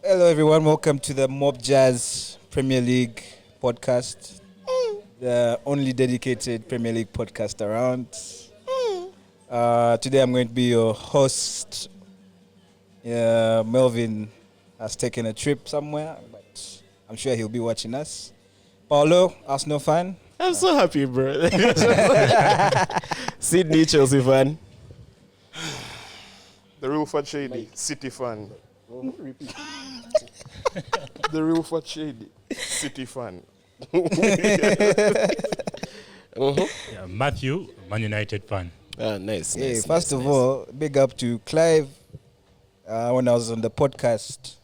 Hello, everyone. Welcome to the MobJazz Premier League podcast, the only dedicated Premier League podcast around. Today, I'm going to be your host. Melvin has taken a trip somewhere, but I'm sure he'll be watching us. Paulo, Arsenal fan. I'm so happy, bro. Sydney, Chelsea fan. The real fat shady City fan. The real fat shady City fan. Matthew, Man United fan. Nice. First of all, big up to Clive. When I was on the podcast,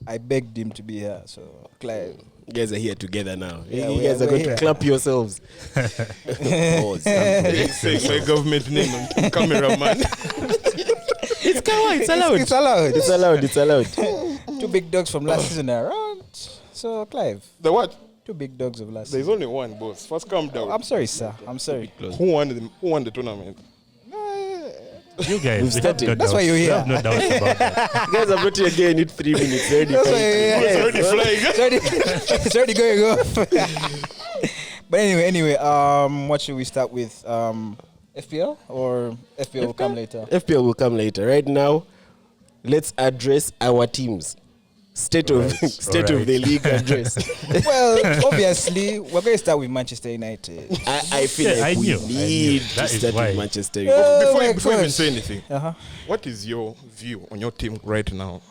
I begged him to be here. So, Clive. You guys are here together now. Yeah, you guys are going to clap yourselves. Pause. Say my government name on cameraman. It's allowed. It's allowed. It's allowed. Two big dogs from last season are around. So, Clive. The what? Two big dogs of last There's season. only one, boss. First, calm down. I'm sorry, sir. I'm sorry. Who won the tournament? You guys, We've started. no That's doubt- why you're we here. have no doubt about that. You guys are not here again in 3 minutes. Already. That's why you're It's here. already flying. It's already going off. But anyway, what should we start with? FPL or FPL will come later? FPL will come later. Right now, let's address our teams. State of the league address. Well, obviously, we're going to start with Manchester United. I feel Yeah, like I we knew. need That to is start why. with Manchester United. Before my you even gosh. say anything, Uh-huh. what is your view on your team right now?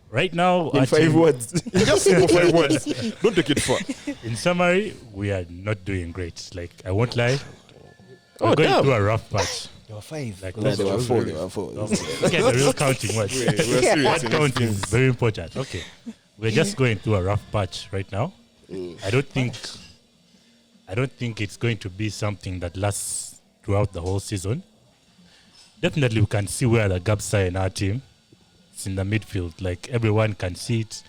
Right now, In our 5 team- words. Just simple 5 words. Don't take it far. in summary, we are not doing great. Like, I won't lie. Oh, We're going damn. through a rough patch. There were 5. Like, No, that's they were true. 4. They were 4. Look at the real counting. What? We're serious That in counting this is very important. Okay. We're just going through a rough patch right now. I don't think it's going to be something that lasts throughout the whole season. Definitely we can see where the gaps are in our team. It's in the midfield. Like, everyone can see it.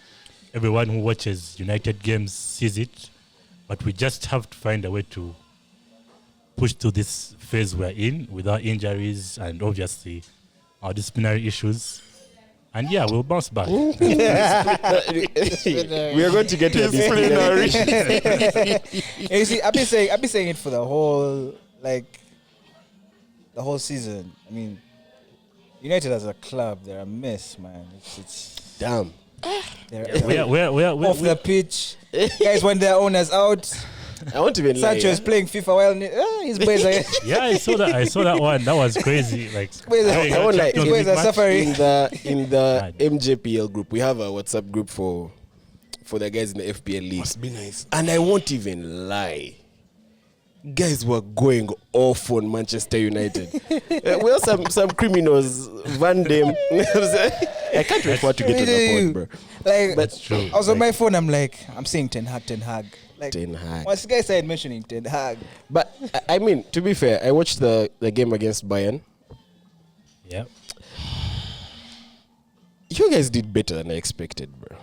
Everyone who watches United games sees it. But we just have to find a way to push through this phase we're in without injuries and obviously our disciplinary issues. And yeah, we'll bounce back. We are going to get to a disciplinary. You see, I've been saying it for the whole season. I mean, United as a club, they're a mess, man. It's Damn. they're off the pitch. Guys, when their owners out, I won't even lie. Sancho is playing FIFA while his boys are Yeah, I saw that one. That was crazy. Like, boys are- during I won't the lie. Champions Boys League are match. suffering. in the MJPL group, we have a WhatsApp group for the guys in the FPL league. Must be nice. And I won't even lie. Guys were going off on Manchester United. Well, some criminals, Van Dam. I can't wait for it to get to the point, bro. Like, But True. I was on my phone. I'm saying Ten Hag. Like, Ten Hag. once the guy started mentioning Ten Hag, But I mean, to be fair, I watched the game against Bayern. Yeah. You guys did better than I expected, bro.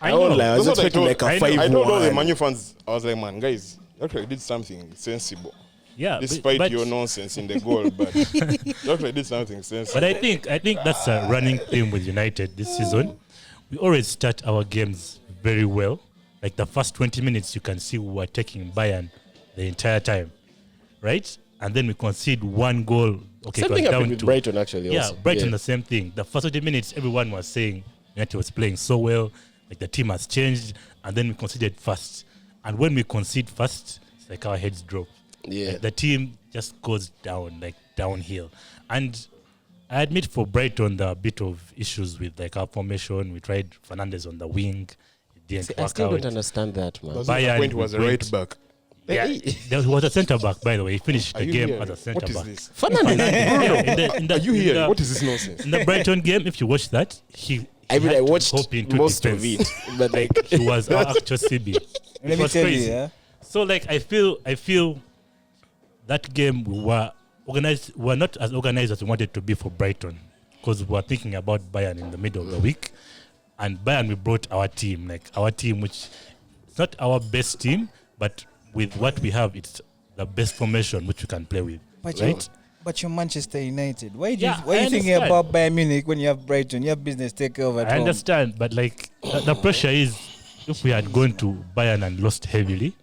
I won't know. lie. I was That's what I expecting like told- a I 5-1. I told all the Manu fans, I was like, man, guys, you actually did something sensible. Yeah. Despite but, your nonsense in the goal, but you actually did something sensible. But I think that's a running theme with United this season. We always start our games very well. Like the first 20 minutes, you can see we were taking Bayern the entire time, right? And then we concede one goal. Okay, it was Something happened down with to Brighton, actually. Yeah, also. Brighton the same thing. The first 20 minutes, everyone was saying United was playing so well, like the team has changed, and then we conceded first. And when we concede first, it's like our heads drop. Yeah. Like the team just goes down, like downhill. And I admit for Brighton, there are a bit of issues with like our formation. We tried Fernandez on the wing. It didn't I work still out. don't understand that, man. That's Bayern the point was a went- right back. Yeah, there was a centre back, by the way. He finished Are the you game here? as a centre What is back. this? Fernandez. Yeah, Are you here? the- What is this nonsense? in the Brighton game, if you watch that, I mean, had I to watched hop into most of defense. it, but like, He was our actual CB. let It me was tell crazy. you, yeah. So like I feel that game we were organized. We were not as organized as we wanted to be for Brighton because we were thinking about Bayern in the middle of the week, and Bayern we brought our team, which it's not our best team, but with what we have, it's the best formation which we can play with. But right? you're Manchester United. Why Yeah, are I you thinking understand. about Bayern Munich when you have Brighton? You have business take over. At I home. understand, but like the pressure is, if we had gone to Bayern and lost heavily,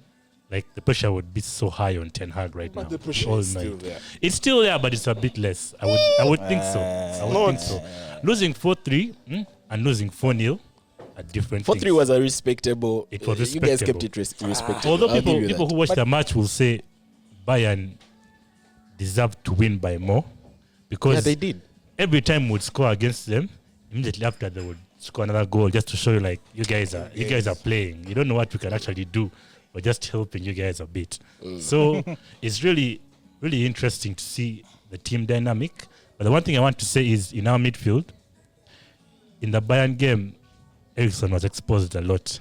like the pressure would be so high on Ten Hag right now. But the pressure all is night. still there. It's still there, but it's a bit less. I would think so. I would think so. Losing 4-3 and losing 4-0 are different 4-3 things. was a respectable. It was You guys kept respectable. it respectable. Although I'll give you people that. who watch the match will say Bayern deserved to win by more, because Yeah, they did. every time we would score against them, immediately after they would score another goal, just to show you like you guys are playing. You don't know what we can actually do. We're just helping you guys a bit. So it's really, really interesting to see the team dynamic. But the one thing I want to say is in our midfield, in the Bayern game, Eriksson was exposed a lot.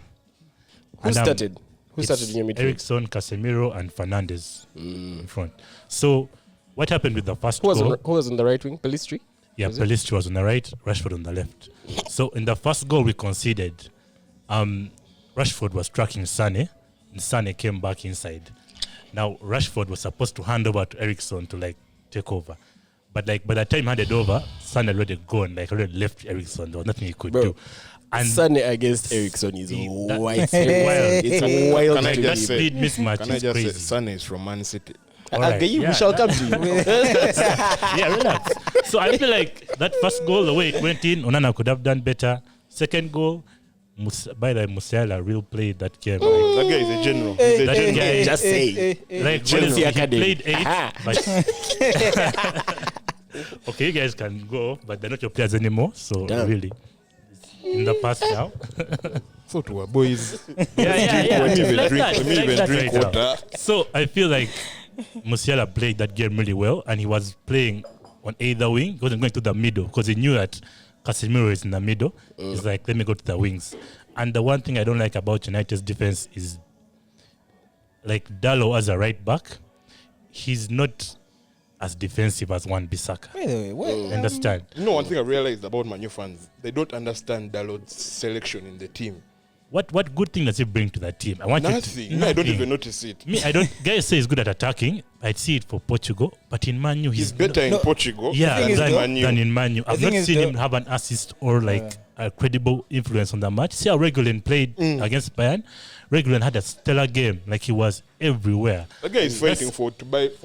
Who And, started? Who it's started in your midfield? Eriksson, Casemiro, and Fernandes in front. So what happened with the first Who goal? was on the right wing? Pelistri? Yeah, Was it? Pelistri was on the right, Rashford on the left. So in the first goal we conceded, Rashford was tracking Sane, and Sane came back inside. Now Rashford was supposed to hand over to Eriksson to like take over, but like by the time he handed over, Sane already gone, like already left Eriksson. There was nothing he could Bro, do. And Sane against Eriksson is that- wild. it's wild. It's wild. Can I to just that me. say- speed mismatch Can I is just say, crazy. Son is from Man City. All right, We yeah, shall that- come to you. Yeah, relax. So I feel like that first goal, the way it went in, Onana could have done better. Second goal, by the way, Musiala really played that game. That guy is a general. He's a That general. guy- Just say. Like Chelsea honestly, he Academy. played 8, Aha. but okay, you guys can go, but they're not your players anymore. So Damn. really, in the past now. Thought we were boys. yeah. Let me It's even like drink. that, Let me it's like even that drink right now. water. So I feel like Musiala played that game really well, and he was playing on either wing. He wasn't going to the middle because he knew that Casemiro is in the middle. He's like, let me go to the wings. And the one thing I don't like about United's defense is, like Dalot as a right back, he's not as defensive as Wan-Bissaka. By the way, what? Understand? You know, one thing I realized about Man U fans, they don't understand Dalot's selection in the team. What good thing does he bring to that team? I want Nothing. you to, Me, I don't even notice it. Me, I don't. Guys say he's good at attacking. I'd see it for Portugal, but in Man U, He's better in No. Portugal Yeah, thing is than though- Man U. than in Man U. I've thing not is seen though- him have an assist or like a credible influence on the match. See how Regulin played against Bayern. Regulin had a stellar game. Like he was everywhere. That guy is That's- fighting for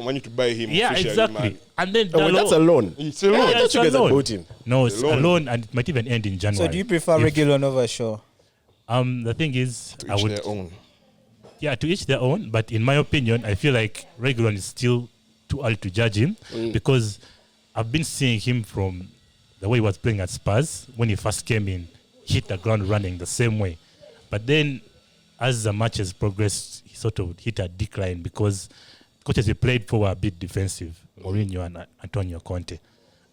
Man U to buy him. Yeah, officially, exactly. Man. And then Oh, wait, that's a loan. It's a loan. I thought it's you guys a had loan. bought him. No, it's Alone. alone, and it might even end in January. So do you prefer If- Regulon over Shaw? The thing is, To I each would. their own. Yeah, to each their own. But in my opinion, I feel like Regulon is still too early to judge him because I've been seeing him from the way he was playing at Spurs when he first came in, hit the ground running the same way. But then, as the matches progressed, he sort of hit a decline because coaches he played for were a bit defensive, Mourinho and Antonio Conte.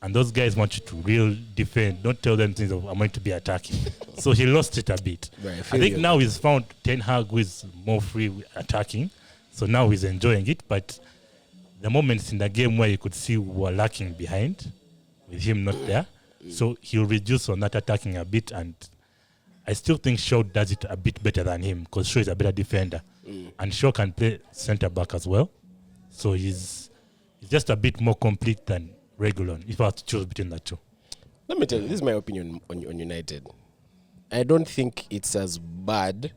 And those guys want you to real defend. Don't tell them things of I'm going to be attacking. So he lost it a bit. Right, I I feel think you. now he's found Ten Hag who is more free with attacking. So now he's enjoying it. But the moments in the game where you could see we were lacking behind, with him not there, so he'll reduce on that attacking a bit. And I still think Shaw does it a bit better than him because Shaw is a better defender. And Shaw can play centre back as well. So he's just a bit more complete than Regulon, if I have to choose between the two. Let me tell you, this is my opinion on United. I don't think it's as bad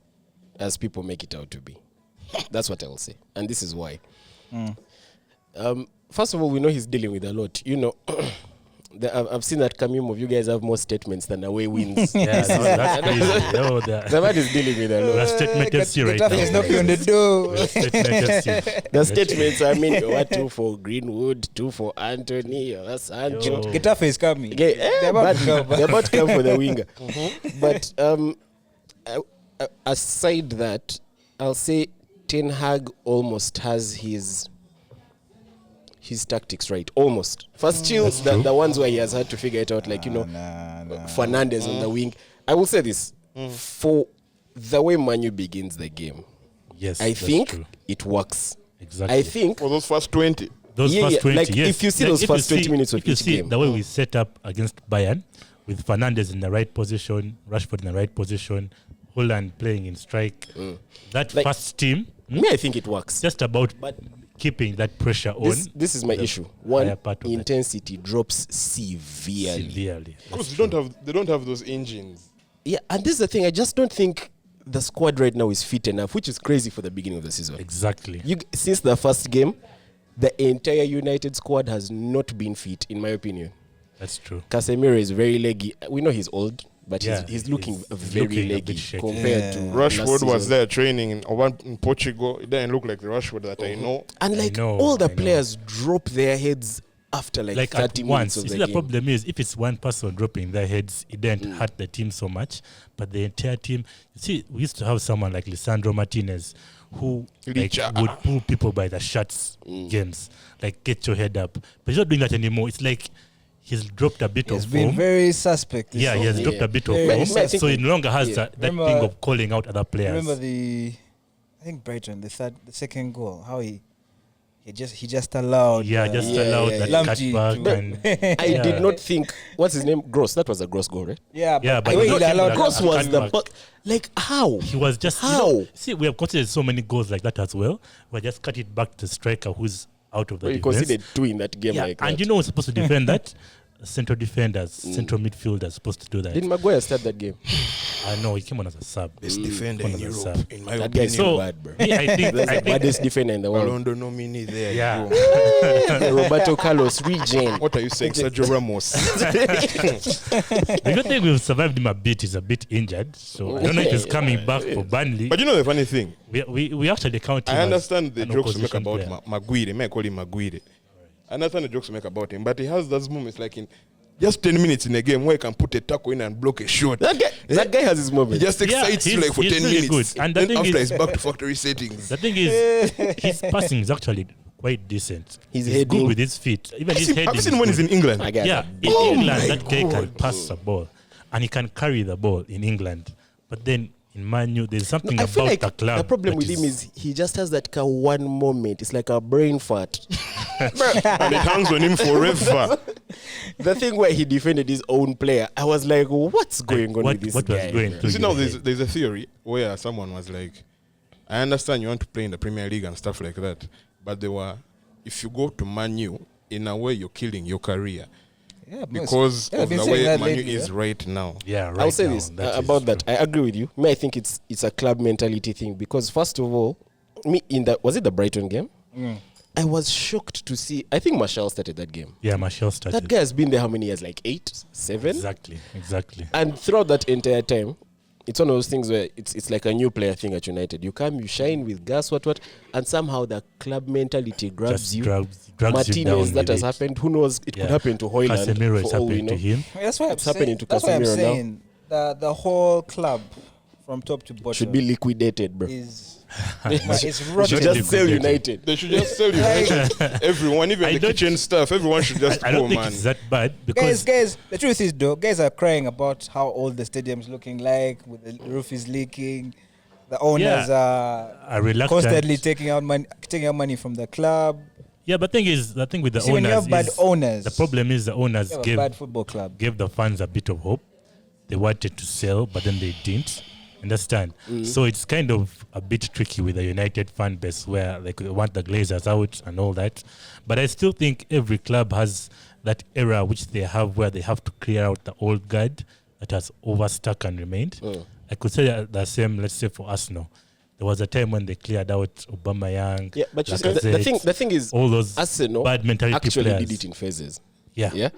as people make it out to be. That's what I will say. And this is why. First of all, we know he's dealing with a lot. You know, I've seen that Camille of you guys have more statements than away wins. Yeah, that's crazy. No, The man is dealing with a lot. that's statement FC right Getafe is now. knocking on the door. That's statement FC. The statements, I mean, what, 2 for Greenwood, 2 for Anthony, Sancho. Yo. Getafe is coming. Okay, They're about to come. they're about to come for the winger. But aside that, I'll say Ten Hag almost has his tactics right. Almost. First still the ones where he has had to figure it out, like, Fernandes on the wing. I will say this. For the way Manu begins the game, Yes, I that's think true. it works. Exactly. I think For those first 20. Those Yeah, first yeah, 20, like, yes. if you see those if first you 20 minutes of if you each see game. the way we set up against Bayern, with Fernandes in the right position, Rashford in the right position, Holland playing in strike, that Like- first team, me, I think it works. just about But keeping that pressure on this is my the issue. One, higher part of intensity drops severely. severely. Because they don't have those engines. Yeah, and this is the thing. I just don't think the squad right now is fit enough, which is crazy for the beginning of the season. Exactly. Since the first game, the entire United squad has not been fit, in my opinion. That's true. Casemiro is very leggy. We know he's old, but Yeah, he's looking he's very looking a leggy bit shaky. compared to Rashford last was season. there training in Portugal. It didn't look like the Rashford that I know. And like know, all the I know. players drop their heads after like 30 at minutes once. of You the see, the game. problem is if it's one person dropping their heads, it didn't hurt the team so much. But the entire team, you see, we used to have someone like Lisandro Martinez who like, Licha. would pull people by the shirts games, like get your head up. But he's not doing that anymore. It's like he's dropped a bit He's of been form. very suspect. this Yeah, he has season. dropped a bit of Very form, suspect. so he no longer has Yeah. that Remember- thing of calling out other players. Remember I think Brighton, the second goal, how he just allowed. allowed that Lamptey cutback to- and I did not think, what's his name? Gross. That was a Gross goal, right? Yeah, Yeah, but the way he he got allowed him Gross a was the cutback. but like how? he was just How? see, we have considered so many goals like that as well. We just cut it back to the striker who's out of the He defense. conceded 2 in that game Yeah, like and that. you know who's supposed to defend that? Central defenders, central midfielders supposed to do that. Didn't Maguire start that game? I know he came on as a sub. Best defender One in of the Europe, sub. in my That guy's opinion. so So bad, bro. me, I think, That's I the think baddest defender in the world. Ballon d'Or nominee there. Yeah. bro. Roberto Carlos, regen. What are you saying, Sergio Ramos? the good thing we've survived him a bit. He's a bit injured, so I don't know if he's coming back for Burnley. But you know the funny thing? We actually count him I as understand the an jokes to make opposition about player. Maguire. May I call him Maguire? I understand the jokes to make about him, but he has those moments like in just 10 minutes in a game where he can put a tackle in and block a shot. That guy has his He moment. just excites you he's- like for he's 10 really minutes. good. And the then thing after is- he's back to factory settings. The thing is, his passing is actually quite decent. His He's heading. good with his feet. Even his head Have you is seen when he's good. in England? My guy. Yeah, in Oh England, my that guy can God. pass the ball and he can carry the ball in England. But then in Man U, there's something I about feel like the club. the problem that with him is he just has that kind of one moment. It's like a brain fart. And it hangs on him forever. The thing where he defended his own player, I was like, what's going on what- with this what was guy? going bro? through You see, your now head? there's a theory where someone was like, I understand you want to play in the Premier League and stuff like that, but if you go to Man U, in a way you're killing your career Yeah, because yeah, I've of been the saying way that Man U lately, is yeah. right now. Yeah, right I'll say now, this that is about that. true. I agree with you. Me, I think it's a club mentality thing because first of all, was it the Brighton game? I was shocked to see. I think Martial started that game. Yeah, Martial started. That guy has been there how many years? Like 8, 7? Exactly. And throughout that entire time, it's one of those things where it's like a new player thing at United. You come, you shine with gas, what, and somehow the club mentality grabs Just you. drags you down Martinez, that with has it. happened. Who knows? It Yeah. could happen to Hoyland. Casemiro is for all we happening to know. him. That's why It's happening to That's why I'm Casemiro now. saying the whole club from top to bottom Should be liquidated, bro. is Should rotten. just sell liquidated. United. They should just sell you everyone, even I the don't- kitchen stuff. Everyone should just I don't go, think man. it's that bad because Guys, the truth is though, guys are crying about how old the stadium's looking like, with the roof is leaking, the owners are are reluctant. constantly taking out money from the club. Yeah, but the thing with the See, when you owners have bad is owners, the problem is the owners you have a gave bad football club. gave the fans a bit of hope. They wanted to sell, but then they didn't. Understand? So it's kind of a bit tricky with the United fan base where like they want the Glazers out and all that. But I still think every club has that era which they have where they have to clear out the old guard that has overstuck and remained. I could say the same, let's say, for Arsenal. There was a time when they cleared out Aubameyang. Yeah, but you see, Lacazette, the thing is, all those Arsenal bad mentality actually players. did it in phases. Yeah. Yeah,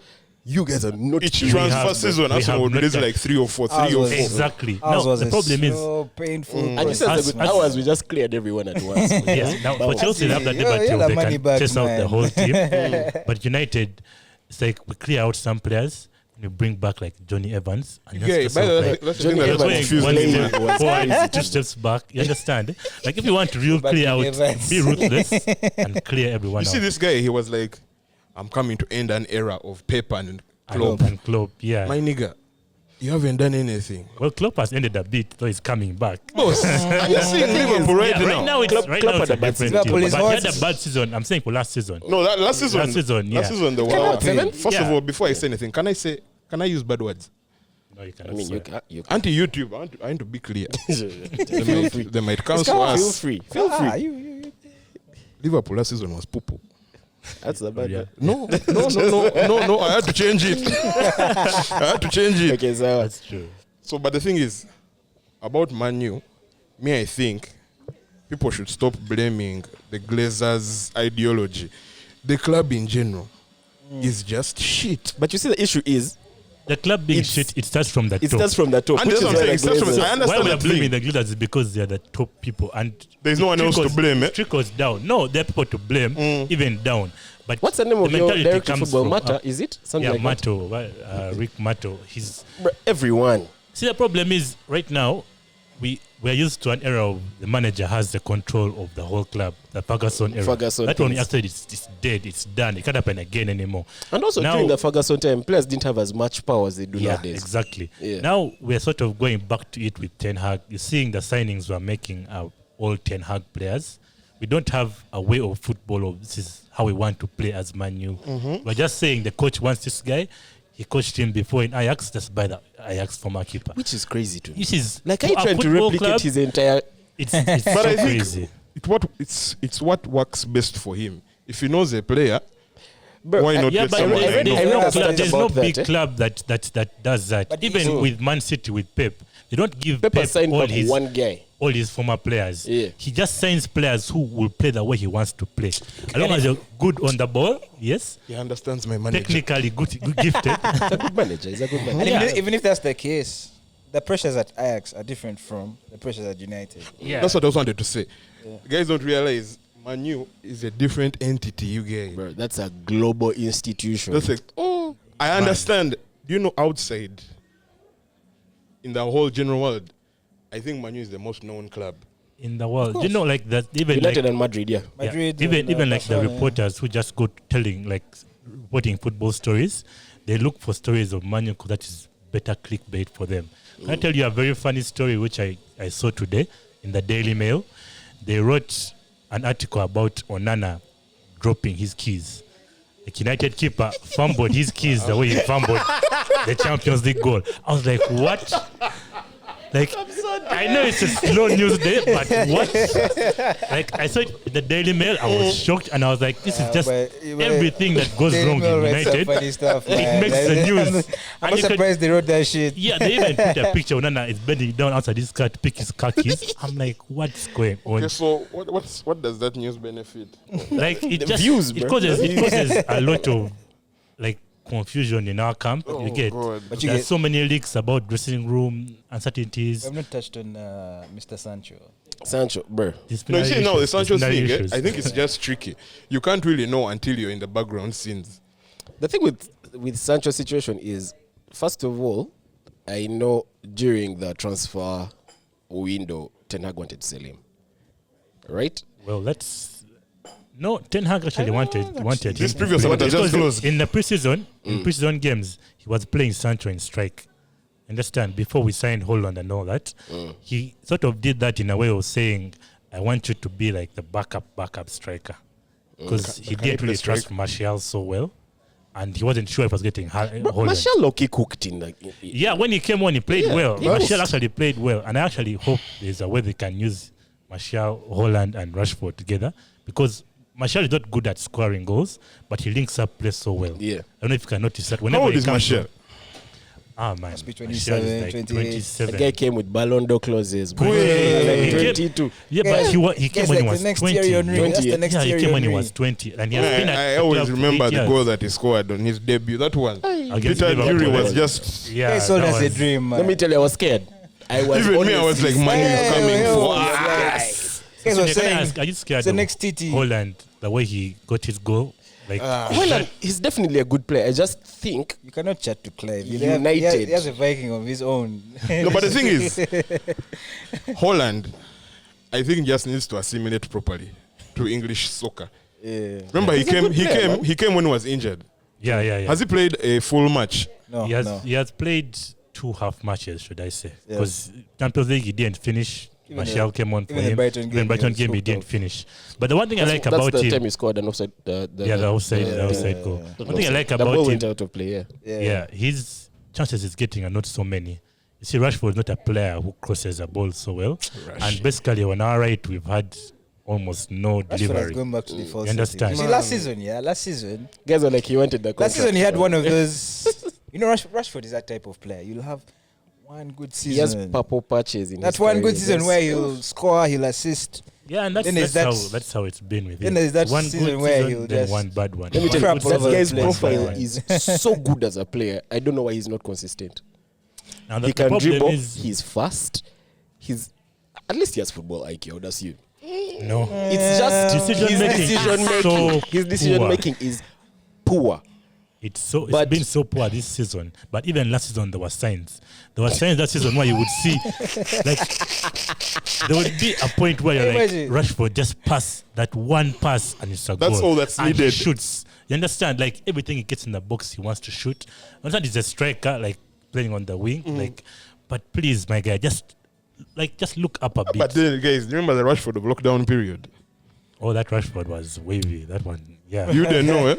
you guys are not. Each doing transfer it. season, we Arsenal have would not release done- like 3 or 4, Ours 3 or was 4. Exactly. Ours No, was the a problem is so painful. And you said process, that man. ours, we just cleared everyone at once. yes. Now, for was- Chelsea, they have that Yeah, debate yeah, too. the They money can back, chase out the man. whole team. But United, it's like we clear out some players and we bring back like Johnny Evans. And Yeah, just by the way, like, that's the Johnny thing that Evans confused one me, playing man. step was forward, crazy. 2 steps back. You understand? Like if you want to real Back clear to out, the Evans. be ruthless and clear everyone You out. see this guy, he was like, I'm coming to end an era of Pep and Klopp. And Klopp, yeah. My nigga, you haven't done anything. Well, Klopp has ended a bit, so he's coming back. Boss, you're seeing Liverpool right Yeah, now. right now it's Klopp- right Klopp now it's had a a bad different season. team. Liverpool is But he had hot. a bad season. I'm saying for last season. No, last season. Last season, yeah. Last season, they were Came out okay. seven? First of Yeah. all, before I say anything, can I use bad words? No, you I cannot mean, swear. you Anti-YouTube, I want to be clear. feel They might cancel us. free. Feel free. You. Liverpool last season was poo-poo. That's the bad. Yeah. No, I had to change it. I had to change it. Okay, so That's true. So, but the thing is, about Man U, I think people should stop blaming the Glazers' ideology. The club in general is just shit. But you see, the issue is the club being shit. It starts from the it top. starts from the top. And which that's is what I'm why saying. the Glazers- I understand Why we are that blaming thing. the Glazers is because they are the top people, and There's no one else to blame, eh? Trickles down. No, there are people to blame, even down. But What's the name of your mentality director of comes football? from Mata, up. is it? Something Yeah, like Mato, Rick Mato. He's that? see, Everyone. the problem is right now we're used to an era of the manager has the control of the whole club, the Ferguson era. Ferguson that one things. after it's dead, it's done. It can't happen again anymore. And also Now- during the Ferguson time, players didn't have as much power as they do Yeah, nowadays. exactly. Yeah. Now we're sort of going back to it with Ten Hag. You're seeing the signings we're making are all Ten Hag players. We don't have a way of football of this is how we want to play as Man U. We're just saying the coach wants this guy. He coached him before in Ajax. That's by the Ajax former keeper. Which is crazy to me. This is Like, are you a trying to football replicate club, his entire... It's But so I think crazy. it's what works best for him. If he knows a player, Bro, why not Yeah, get but someone I read- like I him? read club, stats there's no about that, big eh? club that does that. But Even so- with Man City with Pep, they don't give Pepper Pep signed all back his one guy. all his former players. Yeah. He just signs players who will play the way he wants to play. As long as you're good on the ball, yes. He understands my manager. Technically good gifted. He's a good manager. He's a good manager. And Yeah. even if that's the case, the pressures at Ajax are different from the pressures at United. Yeah. That's what I was wanted to say. Guys don't realize Man U is a different entity, you guys. Bro, that's a global institution. That's like, oh, I understand. Do you know outside, in the whole general world, I think Man U is the most known club. In the world. You know, like that even United like, and Madrid, yeah. yeah, Madrid even and, even like the Barcelona, yeah. reporters who just go telling like reporting football stories, they look for stories of Man U because that is better clickbait for them. Can I tell you a very funny story which I saw today in the Daily Mail? They wrote an article about Onana dropping his keys. Like United keeper fumbled his keys the way he fumbled the Champions League goal. I was like, what? Like, I know it's a slow news day, but what? Like, I saw it in the Daily Mail, I was shocked, and I was like, this is just but everything that goes Daily wrong Mail in writes some United. funny stuff, It man. makes the news. I'm And not you can- surprised they wrote that shit. Yeah, they even put a picture of Nana is bending down outside his car to pick his car keys. I'm like, what's going on? Okay, so what does that news benefit? Like it The just views, it bro. causes a lot of like confusion in our camp. You get God. But you there's get, so many leaks about dressing room uncertainties. I've not touched on Mr. Sancho. Sancho, bro. No, you disciplinary see, no, the issues, Sancho disciplinary thing, issues. I think it's just tricky. You can't really know until you're in the background scenes. The thing with Sancho's situation is, first of all, I know during the transfer window, Ten Hag wanted to sell him. Right? Well, no. Ten Hag actually wanted This him. previous one just Because closed. in the preseason games, he was playing Sancho in strike. Understand? Before we signed Holland and all that, he sort of did that in a way of saying, "I want you to be like the backup striker," because he didn't really trust Martial so well, and he wasn't sure if he was getting Holland. Martial Loki cooked in the. Yeah, when he came on, he played well. he Martial was. actually played well, and I actually hope there's a way they can use Martial, Holland, and Rashford together because Martial is not good at scoring goals, but he links up play so well. Yeah. I don't know if you can notice that. How Whenever old he is comes Martial? on- man, Must be Martial 27, is like 28. 27. The guy came with Ballon d'Or clauses. Bro. Wait. Like He came- 22. Yeah, but he came Guys, when he like was the next 20. Thierry Henry. That's 20, the next Yeah, he Thierry came when he Henry. was 20, and he has been at I the always club for remember 8 the years. goal that he scored on his debut. That one. Against Peter Liverpool. Drury was just. Yeah, Guys sold that us a was- dream, man. Let me tell you, I was scared. I was Even me, I was like, man, Hey, you're coming hey, for hey, us. Guys So were can I saying, ask, are you scared it's the of next TT. Holland, the way he got his goal? Like, Well, he's definitely a good player. I just think you cannot chat to Clive. United. He has a Viking of his own. No, but the thing is, Holland, I think just needs to assimilate properly to English soccer. Yeah. Remember, He's a good player, man. he came when he was injured. yeah. Has he played a full match? No, He has no. he has played 2 half matches, should I say? Yeah. Because Champions League he didn't finish. Even Martial the- came on for even the him. Brighton game, Then Brighton he game he was didn't hooked finish. But the one thing I like that's about the him, time he scored an offside. The outside goal. the One thing I like the about ball him, went out of play. Yeah. yeah, his chances he's getting are not so many. You see, Rashford is not a player who crosses a ball so well, and basically on our right we've had almost no Rashford has delivery. gone back to the false. You understand? See, last season, Guys were like, he wanted the contract. last season he had one of those. You know, Rashford is that type of player. You'll have One good He has season. purple patches in That's his one career. good season where he'll score, he'll assist. Yeah, and Then that's how it's been with him. then there's that one season good where season, he'll then just one bad one. Let me tell Crap you, all that over the guy's place, profile man. is so good as a player. I don't know why he's not consistent. Now He the can problem dribble. is He's fast. He's at least he has football IQ. I would assume. no. It's just Decision making is so His decision poor. making is poor. It's But- been so poor this season. But even last season there were signs. There were signs that season where you would see like there would be a point where you're like Imagine. Rashford just pass that one pass and it's a That's goal. all that's and needed. He shoots. You understand? Like everything he gets in the box he wants to shoot. Understand he's a striker, like playing on the wing. Like but please, my guy, just look up a bit. But then, guys, remember the Rashford of lockdown period? Oh, that Rashford was wavy. That one, yeah. You didn't know, eh?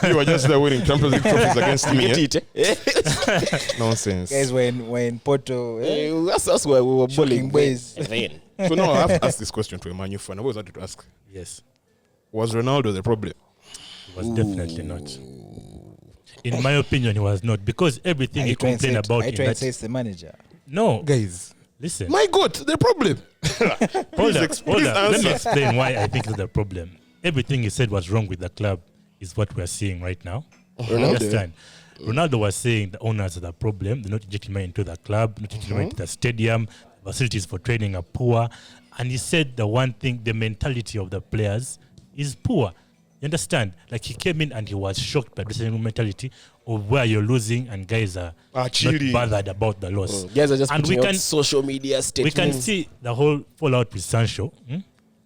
You were just there winning Champions League trophies against me. Get Eh? it? Eh? Nonsense. Guys, when Porto That's why we were shocking bullying. boys. So now I have to ask this question to a Man U fan. I always wanted to ask: Yes, was Ronaldo the problem? he was definitely not. In my opinion, he was not because everything Are he you trying to say complained about are you in trying to that. say it's the manager? No, Guys, listen. my God, the problem. Hold up. please Let me answer. explain why I think it's the problem. Everything he said was wrong with the club is what we're seeing right now. You understand? Ronaldo was saying the owners are the problem. They're not injecting money into the club, not injecting money into the stadium. The facilities for training are poor. And he said the one thing, the mentality of the players is poor. You understand? Like he came in and he was shocked by the mentality of where you're losing and guys are not chilling. bothered about the loss. Guys are just And putting we out can- social media We statements. can see the whole fallout with Sancho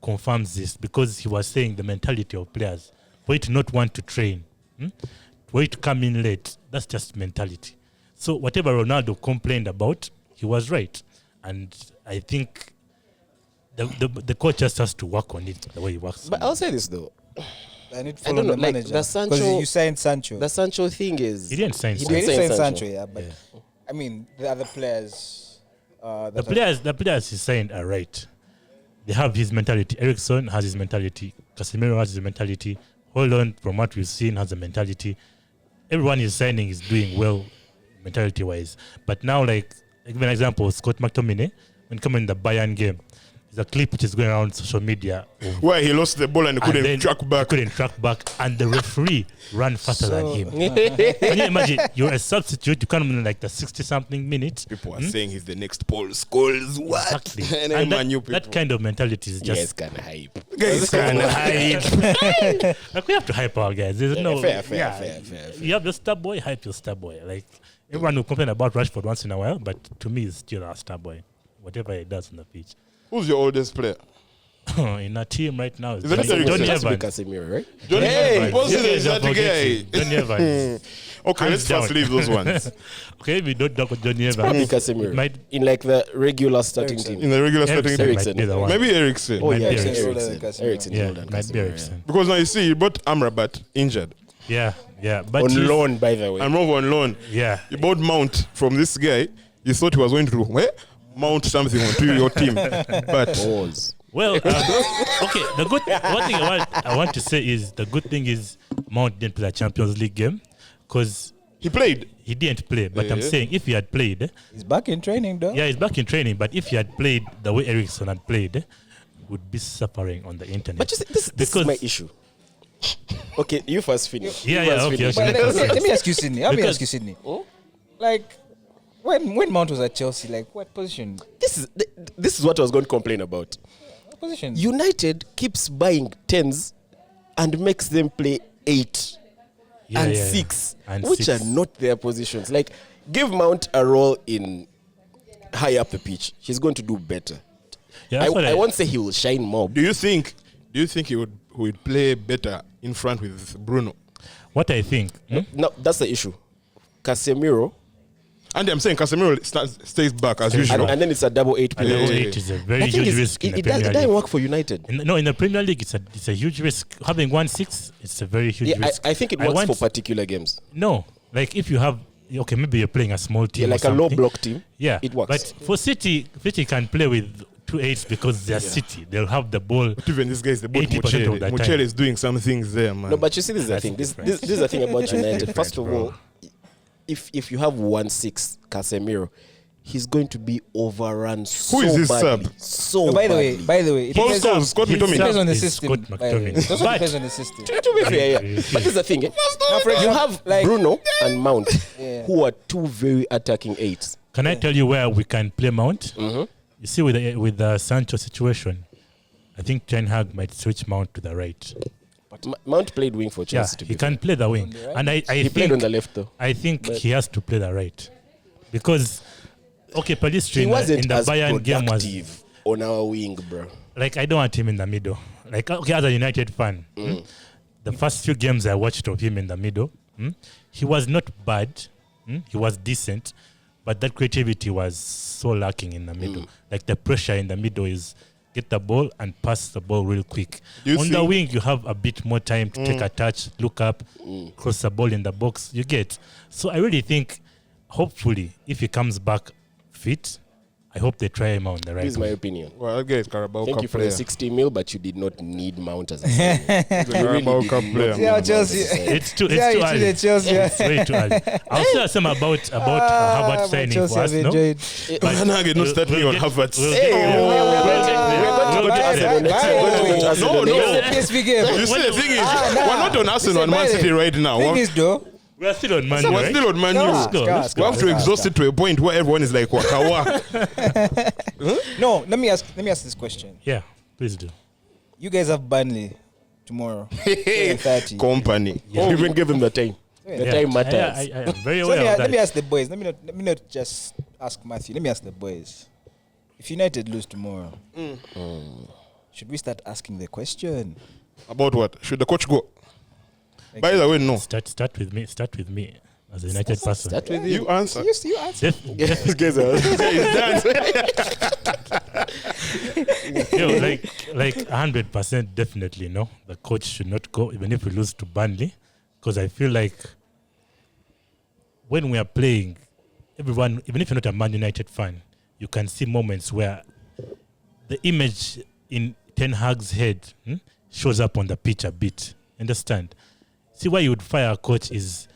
confirms this because he was saying the mentality of players for you to not want to train, for you to come in late, that's just mentality. So whatever Ronaldo complained about, he was right. And I think the coach just has to work on it the way he works. But I'll say this though. I need to I follow don't know, the like, manager. the 'Cause Sancho- you signed Sancho. The Sancho thing is He didn't sign He You Sancho. didn't did sign sign Sancho, yeah, but Yeah. I mean the other players. The players he signed are right. They have his mentality. Eriksson has his mentality. Casemiro has his mentality. Holland, from what we've seen, has a mentality. Everyone he's signing is doing well, mentality-wise. But now, like, give an example, Scott McTominay, when coming in the Bayern game, there's a clip which is going around social media. Where he lost the ball and And then couldn't track back. Couldn't track back, and the referee ran faster than So- him. Can you imagine? You're a substitute. You come in like the 60-something minutes. People are saying he's the next Paul Scholes. What? Exactly. And And Man U people. that kind of mentality is you guys just can hype. Guys can hype. like we have to hype our guys. There's no fair. You have your star boy, hype your star boy. Like everyone will complain about Rashford once in a while, but to me, it's still our star boy. Whatever he does on the pitch. Who's your oldest player? In our team right now, Is that Johnny Eriksson? It has to be Evans. Casemiro, right? Johnny Hey, Evans. What's You his guys are that guy? forgetting. Johnny Evans. Okay, Hands let's first down. leave those ones. Okay, we don't talk about Johnny Probably Evans. Casemiro. It might In like the regular starting Eriksen. In team. the regular starting Eriksson team. Eriksen. might be the one. Maybe Ericsson. Oh yeah, Might be Eriksen. Eriksen. Eriksen. Eriksen is Yeah, older than might be Casemiro, Eriksson. Because now you see, you bought Amrabat injured. Yeah, but On he's- loan, by the way. I'm over on loan. Yeah, You bought Mount from this guy. You thought he was going to mount something onto your team. But Pause. well, okay. The good one thing I want to say is the good thing is Mount didn't play the Champions League game because he played. he didn't play. But I'm Yeah. saying if he had played, He's back in training, though. yeah, he's back in training. But if he had played the way Eriksson had played, would be suffering on the internet. But you see, this is Because- my issue. Okay, you first finish. Yeah, You yeah, first okay, finish. okay. Let me ask you, Sydney. Let me Because- ask you, Sydney. Like, when Mount was at Chelsea, like, what position? This is what I was going to complain about. What position? United keeps buying 10s and makes them play 8 Yeah, and yeah, 6, and which 6. are not their positions. Like, give Mount a role in high up the pitch. He's going to do better. Yeah, that's what I won't say he will shine more. Do you think he would play better in front with Bruno? What I think. No, that's the issue. Casemiro, And I'm saying Casemiro stays back as usual. and then it's a double 8 And player. the Yeah. 8 is a very I think huge risk in the it Premier doesn't League. work for United. In the Premier League, it's a huge risk. Having 1-6, it's a very huge Yeah, risk. I think it I works want- for particular games. No, like if you have, okay, maybe you're playing a small team, Yeah, or like a low something. block team. Yeah, it works. But for City can play with 2 8s because they're City. They'll have the ball. Even this guy is the boat 80% of Muchele. the Muchele time. is doing some things there, man. No, but you see, this is the That's thing. This different. is the thing about That's United. different, First of bro. all, if you have 1-6 Casemiro, he's going to be overrun Who is this badly. sub? So No, by the badly. way, it Paul depends, Scholes, Scott His McTominay. depends on the is system. Scott by the way. McTominay. It also But- depends on the system. To be fair, yeah. But here's the thing. Now, for You example, have like Bruno and Mount, Yeah. who are two very attacking eights. Can I tell you where we can play Mount? Mm-hmm. You see, with the Sancho situation, I think Ten Hag might switch Mount to the right. Mount played wing for Yeah, Chelsea. to he be can play the wing, the right? and I fair. He played on think the left though. I think but- he has to play the right because Palistri He in wasn't the as Bayern game was productive on our wing, bro. like I don't want him in the middle. Like okay, as a United fan, the first few games I watched of him in the middle, he was not bad. He was decent, but that creativity was so lacking in the middle. Like the pressure in the middle is get the ball and pass the ball real quick. You On the think- wing, you have a bit more time to take a touch, look up, cross the ball in the box. You get. So I really think, hopefully, if he comes back fit, I hope they try him out on the right. This is my way. opinion. Well, that guy is Carabao Thank Cup you for player. the 60 mil, but you did not need Mount as a player. He's a Carabao Cup player. See how man. Chelsea. It's too See how you early. treated Chelsea. It's way too early. I'll say something about Harvard signing Chelsea for us, have no? enjoyed. Ten Hag is not starting on Havertz. Hey, we're going to go to Arsenal next year. We're going to go to Arsenal No, next no. year. PSV game. You see, the thing is, nah. we're not on Arsenal and Man Listen, City right now. Thing We're is, though, We're still on Man U, we're right? still on Man U. Let's go, let's We have to exhaust it to a point where everyone is like, wakawa. no. Let me ask this question. Yeah, please do. You guys have Burnley tomorrow. 7:30. Company. Oh, even give him the time. The Yeah. time matters. I am very So aware of let that. me ask the boys. Let me not just ask Matthew. Let me ask the boys. If United lose tomorrow, should we start asking the question? About what? Should the coach go? By the way, no. Start with me. Start with me as a United person. Start with You answer. You answer. These guys are. Yo, like 100% definitely no. The coach should not go even if we lose to Burnley, because I feel like when we are playing, everyone, even if you're not a Man United fan, you can see moments where the image in Ten Hag's head shows up on the pitch a bit. Understand? See, why you would fire a coach is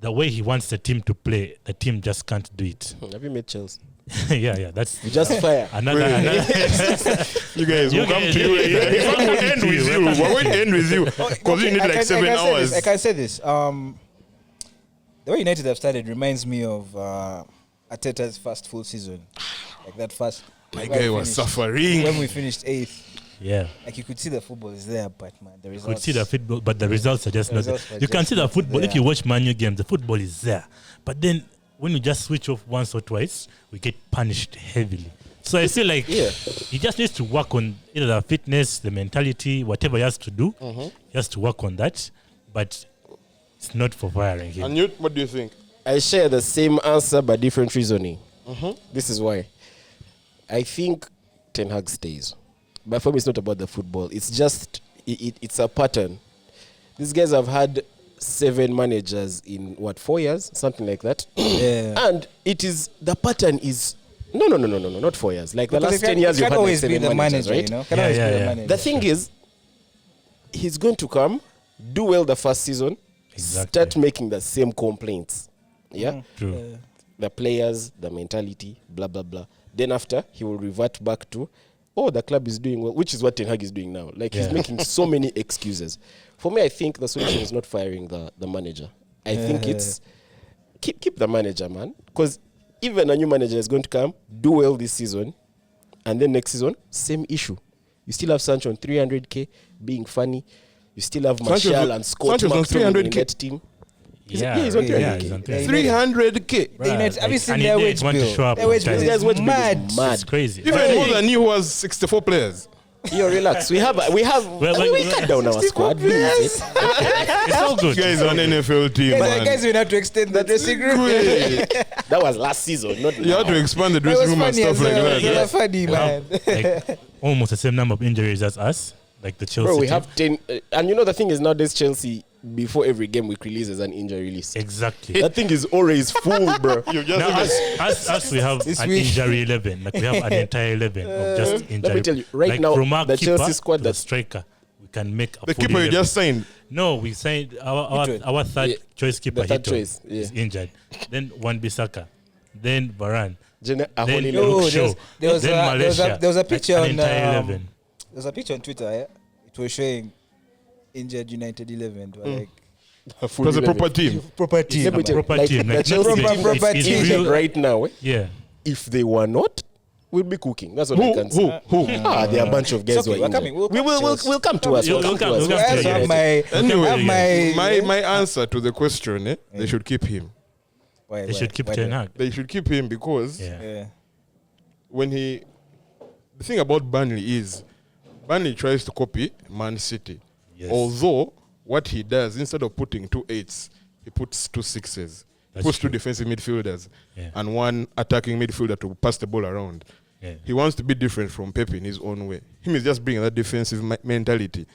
the way he wants the team to play. The team just can't do it. Have you met Chelsea? yeah, that's You just fire. another. You guys, You we'll come guys- to you. yeah, In fact, we'll end with you. We're going to end with you. Because you need I like can- 7 I can say hours. this, I can say this. The way United have started reminds me of Arteta's first full season. Like that first. My when guy we was finished- suffering. When we finished 8th. Yeah. Like you could see the football is there, but man, the You results. could see the football, but the results are just The not there. results are You can just see the not football. If there. you watch Man U games, the football is there. But then when you just switch off once or twice, we get punished heavily. So I feel like Yeah. he just needs to work on either the fitness, the mentality, whatever he has to do. He has to work on that. But it's not for firing him. And you, what do you think? I share the same answer but different reasoning. This is why. I think Ten Hag stays. But for me, it's not about the football. It's just, it's a pattern. These guys have had 7 managers in, 4 years? Something like that. Yeah. And it is, the pattern is, no, not 4 years. Like the Because last it 10 years, it you've can't had like always be 7 the managers, manager, right? you know? Can Yeah, always yeah, be the yeah. manager. The thing is, he's going to come, do well the first season, Exactly. start making the same complaints. Yeah? True. The players, the mentality, blah, blah, blah. Then after, he will revert back to, oh, the club is doing well, which is what Ten Hag is doing now. Like, he's Yeah. making so many excuses. For me, I think the solution is not firing the manager. I think it's keep the manager, man. Because even a new manager is going to come, do well this season, and then next season, same issue. You still have Sancho on 300k, being funny. You still have Sancho's Martial on- and Scott Sancho's on McTominay in 300K. that team. Yeah, he's on 300K. he's on Yeah, 300K. 300k. The United, have you Like, seen and their they wage want to bill? show up Their on wage time. bill This guy's is wage bill mad. is mad. It's crazy. Even more than you was 64 players. Yo, relax. We have Well, we well, cut down our squad. Please. It's all good. You guys are an NFL team, Guys, man. we have to extend the dressing room. Great. That was last season, not You have to now. expand the That was dressing room and funny stuff as like well. that. That was funny, We man. have, like, almost the same number of injuries as us, like the Chelsea Bro, we team. have 10. And you know the thing is nowadays Chelsea, before every game week releases an injury list. Exactly. That thing is always full, bro. You just Now, us, we have This an week- injury 11. Like we have an entire 11 of just injury. me tell you, right like now, from our the keeper Chelsea squad to the that- striker, we can make a The full keeper you 11. just signed. No, we signed Hitton. our third Yeah, choice keeper. the third Hitton choice, yeah. is injured. Then Wan-Bissaka then Varane, A then holy Luke No, Shaw, then Malaysia. there was a picture an on entire 11. there was a picture on Twitter. Yeah? It was showing injured United 11. They were like It was a proper team. proper team. Yeah, but Proper like team, the like Chelsea not team proper that's team. injured real- right now, Yeah, if they were not, we'll be cooking. That's what I can say. Who? There are a bunch of guys It's okay, who are we're coming. injured. We'll We'll come to us. We'll We'll come come- to us. we'll I come also to have you. my Anyway, I have my answer to the question, they should keep him. Why, they should keep why Ten not? Hag. They should keep him because Yeah. Yeah. when the thing about Burnley is Burnley tries to copy Man City. Yes. Although what he does, instead of putting 2 8s, he puts 2 6s. He That's puts true. 2 defensive midfielders Yeah. and 1 attacking midfielder to pass the ball around. Yeah. He wants to be different from Pep in his own way. Him is just bringing that defensive mentality.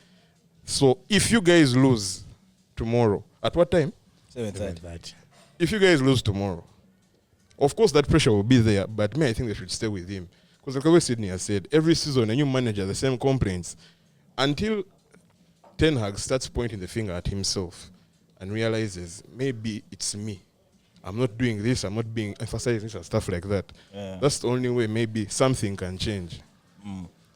So if you guys lose tomorrow, at what time? 7:30. That. If you guys lose tomorrow, of course that pressure will be there, but me, I think they should stay with him. Because like always Sydney has said, every season a new manager, the same complaints. Until Ten Hag starts pointing the finger at himself and realizes, maybe it's me. I'm not doing this, I'm not being emphasizing this and stuff like that. Yeah. That's the only way maybe something can change.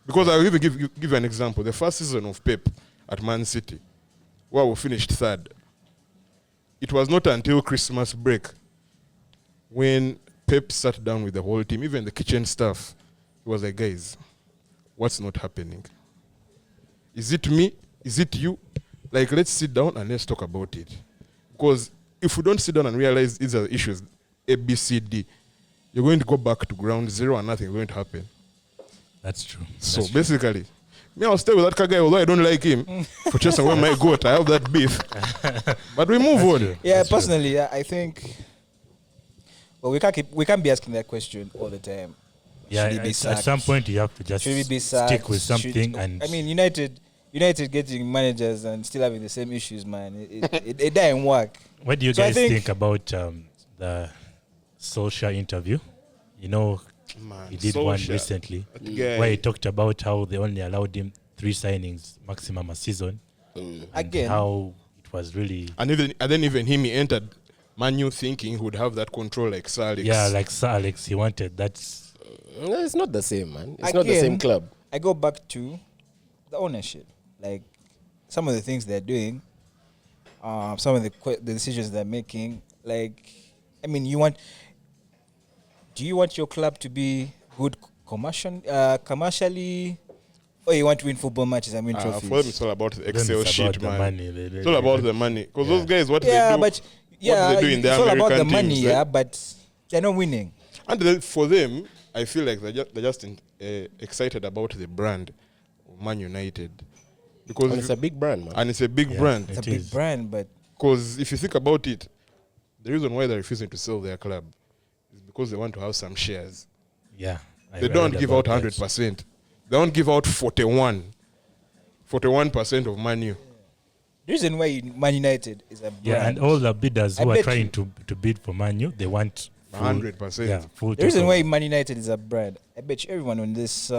Because I'll even give you an example. The first season of Pep at Man City, where we finished third, it was not until Christmas break when Pep sat down with the whole team, even the kitchen staff. He was like, guys, what's not happening? Is it me? Is it you? Like, let's sit down and let's talk about it. Because if we don't sit down and realize these are the issues, A, B, C, D, you're going to go back to ground zero and nothing is going to happen. That's true. So That's true. basically, me, I'll stay with that guy, although I don't like him. For just where my goat, I have that beef. But we move on. true. Yeah, That's true. personally, I think. Well, we can't be asking that question all the time. Yeah, Should he be at sacked? some point you have to just Should we be sacked? stick with something. And I mean, United getting managers and still having the same issues, man. It doesn't work. what do you So I guys think- think about the Solskjaer interview? You know, Man, he did one Solskjaer, recently that guy. where he talked about how they only allowed him 3 signings maximum a season. And Again, how it was really And then even him, he entered Man U thinking he would have that control like Sir Alex. like Sir Alex, he wanted that. No, it's not the same, man. It's not the same Again, club. I go back to the ownership. Like some of the things they're doing, some of the decisions they're making. Like, I mean, do you want your club to be good commercially, or you want to win football matches and win For them, trophies? it's all about the Then Excel it's sheet, about the man. money. It's all about the money. Because those guys, what Yeah, they do, but yeah, what they do in it's their all about the American money. teams, Yeah, but they're not winning. And then for them, I feel like they're just excited about the brand of Man United. Because And it's a big brand, man. and it's a big Yeah. brand. It's It a big is. brand, but Because if you think about it, the reason why they're refusing to sell their club is because they want to have some shares. Yeah. They don't give out 100%. They don't give out 41% of Man U. the reason why Man United is a brand. Yeah, and all the bidders I who are bet trying to bid for Manu, they want full, 100%. Yeah, full. The reason takeover. why Man United is a brand, I bet you everyone on this,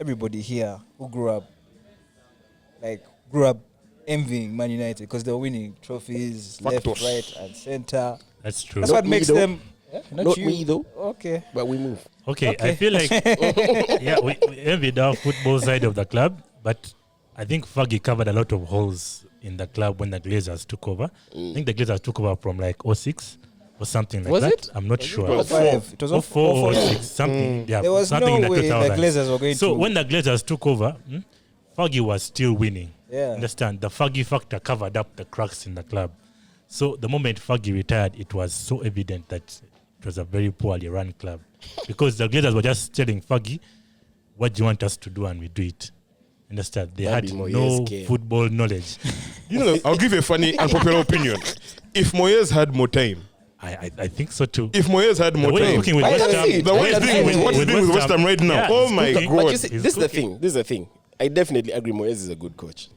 everybody here who grew up envying Man United because they're winning trophies left, Factos. right, and center. That's true. That's Not what me makes though. them. Yeah, Not you. me though. Okay. But we move. Okay, Okay. I feel like we envied our football side of the club, but I think Fergie covered a lot of holes in the club when the Glazers took over. I think the Glazers took over from like 06 or something like Was that. it? I'm not sure. was Five. It was 04 or 04. 06, something. Yeah, There was something no in the way the 2000s. Glazers were going So to. when the Glazers took over, Fergie was still winning. Yeah. Understand? The Fergie factor covered up the cracks in the club. So the moment Fergie retired, it was so evident that it was a very poorly run club. Because the Glazers were just telling Fergie, what do you want us to do? And we do it. Understand? They That'd had be no Moyes' game. football knowledge. You know, I'll give you a funny unpopular opinion. If Moyes had more time, I think so too. if Moyes had The more way he's time, working with I West can Ham, see it. the way I he's can doing see with it. what he's doing with West Ham right now, Yeah, oh he's my cooking. God. But you see, He's this is the cooking. thing. This is the thing. I definitely agree. Moyes is a good coach,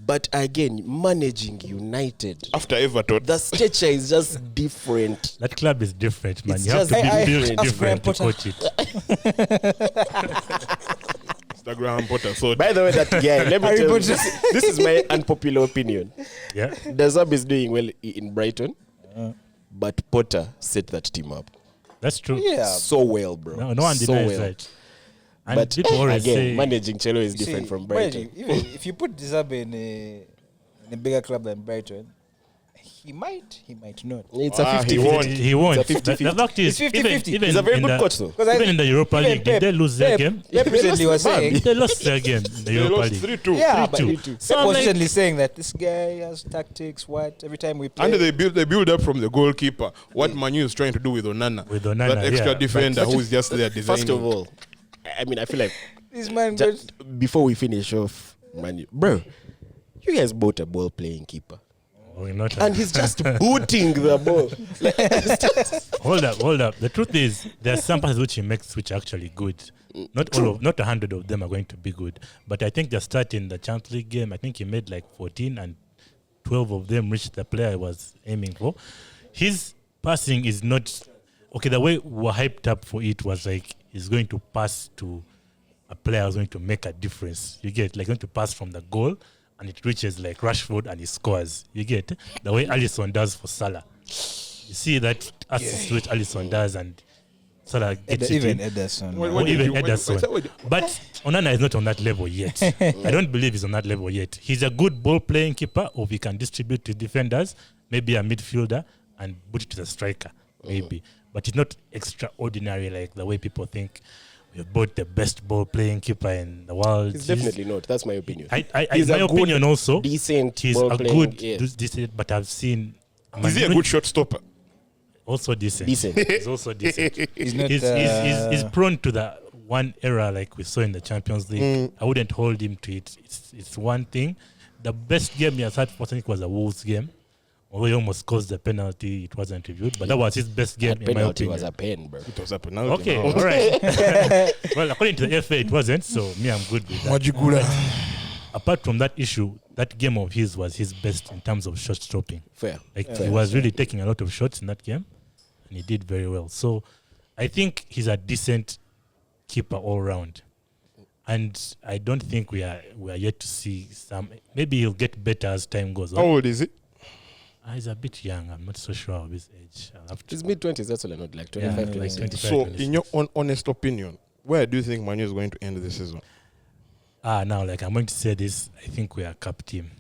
but again, managing United, After Everton, the stature is just different. that club is different, man. It's You have just- to be I- built ask Graham different to Potter. coach it. Mr. Graham Potter. So By the way, that guy. Let me Harry tell you, Potter. this is my unpopular opinion. Yeah. The Zab is doing well in Brighton, but Potter set that team up. That's true. Yeah. So well, bro. No one so denies well. that. And But people always again, say, managing Chelo is You different see, from Brighton. imagine, even if you put Dizabe in a bigger club than Brighton, he might not. It's Ah, a he 50-50. won't. he won't. It's a 50-50. The fact is, It's 50-50. even He's a very in good the, coach, though. Because even in the Europa even League, did they lose their game? Pep recently was saying, They lost their game in the They Europa lost League. 3-2. yeah, but 3-2. Pep So I'm was like, recently saying that this guy has tactics. What every time we play, And they build up from the goalkeeper. What Manu is trying to do with Onana. Onana, that extra yeah. defender who is just there designing. First of all, I mean, I feel like this man goes. before we finish off, Manu, bro, you guys bought a ball-playing keeper. we're not And he's just booting the ball. hold up. The truth is, there are some passes which he makes which are actually good. Not 100 of them are going to be good. But I think the start in the Champions League game, I think he made like 14 and 12 of them reached the player he was aiming for. His passing is not okay. The way we were hyped up for it was like he's going to pass to a player who's going to make a difference. You get like going to pass from the goal and it reaches like Rashford and he scores. You get the way Alisson does for Salah. You see that assist which Alisson does and Salah gets it Even in. Ederson. When- Or when did even you- when- Ederson. when- But Onana is not on that level yet. I don't believe he's on that level yet. He's a good ball-playing keeper, or he can distribute to defenders, maybe a midfielder, and put it to the striker, maybe. But he's not extraordinary like the way people think. We've bought the best ball-playing keeper in the world. He's definitely not. That's my opinion. In my opinion also, decent he's a ball-playing, good, yeah. decent, but I've seen... Is he a good shot stopper? Also decent. Decent. He's also decent. He's not. He's prone to the one error like we saw in the Champions League. I wouldn't hold him to it. It's one thing. The best game he has had, I think, was a Wolves game. Although he almost caused the penalty, it wasn't reviewed. But that was his best game, That in my penalty opinion. was a pen, bro. It was a penalty. Okay, No. all right. Well, according to the FA, it wasn't. So me, I'm good with that. Majigula. Apart from that issue, that game of his was his best in terms of shot stopping. Fair. Like he was really taking a lot of shots in that game, and he did very well. So I think he's a decent keeper all round, and I don't think we are yet to see some. Maybe he'll get better as time goes How on. old is he? He's a bit young. I'm not so sure of his age. I'll have to. His mid-20s, that's all I know, like 25, Yeah, 26. like 25. So, in your honest opinion, where do you think Manu is going to end the season? Now, like I'm going to say this. I think we are a cup team.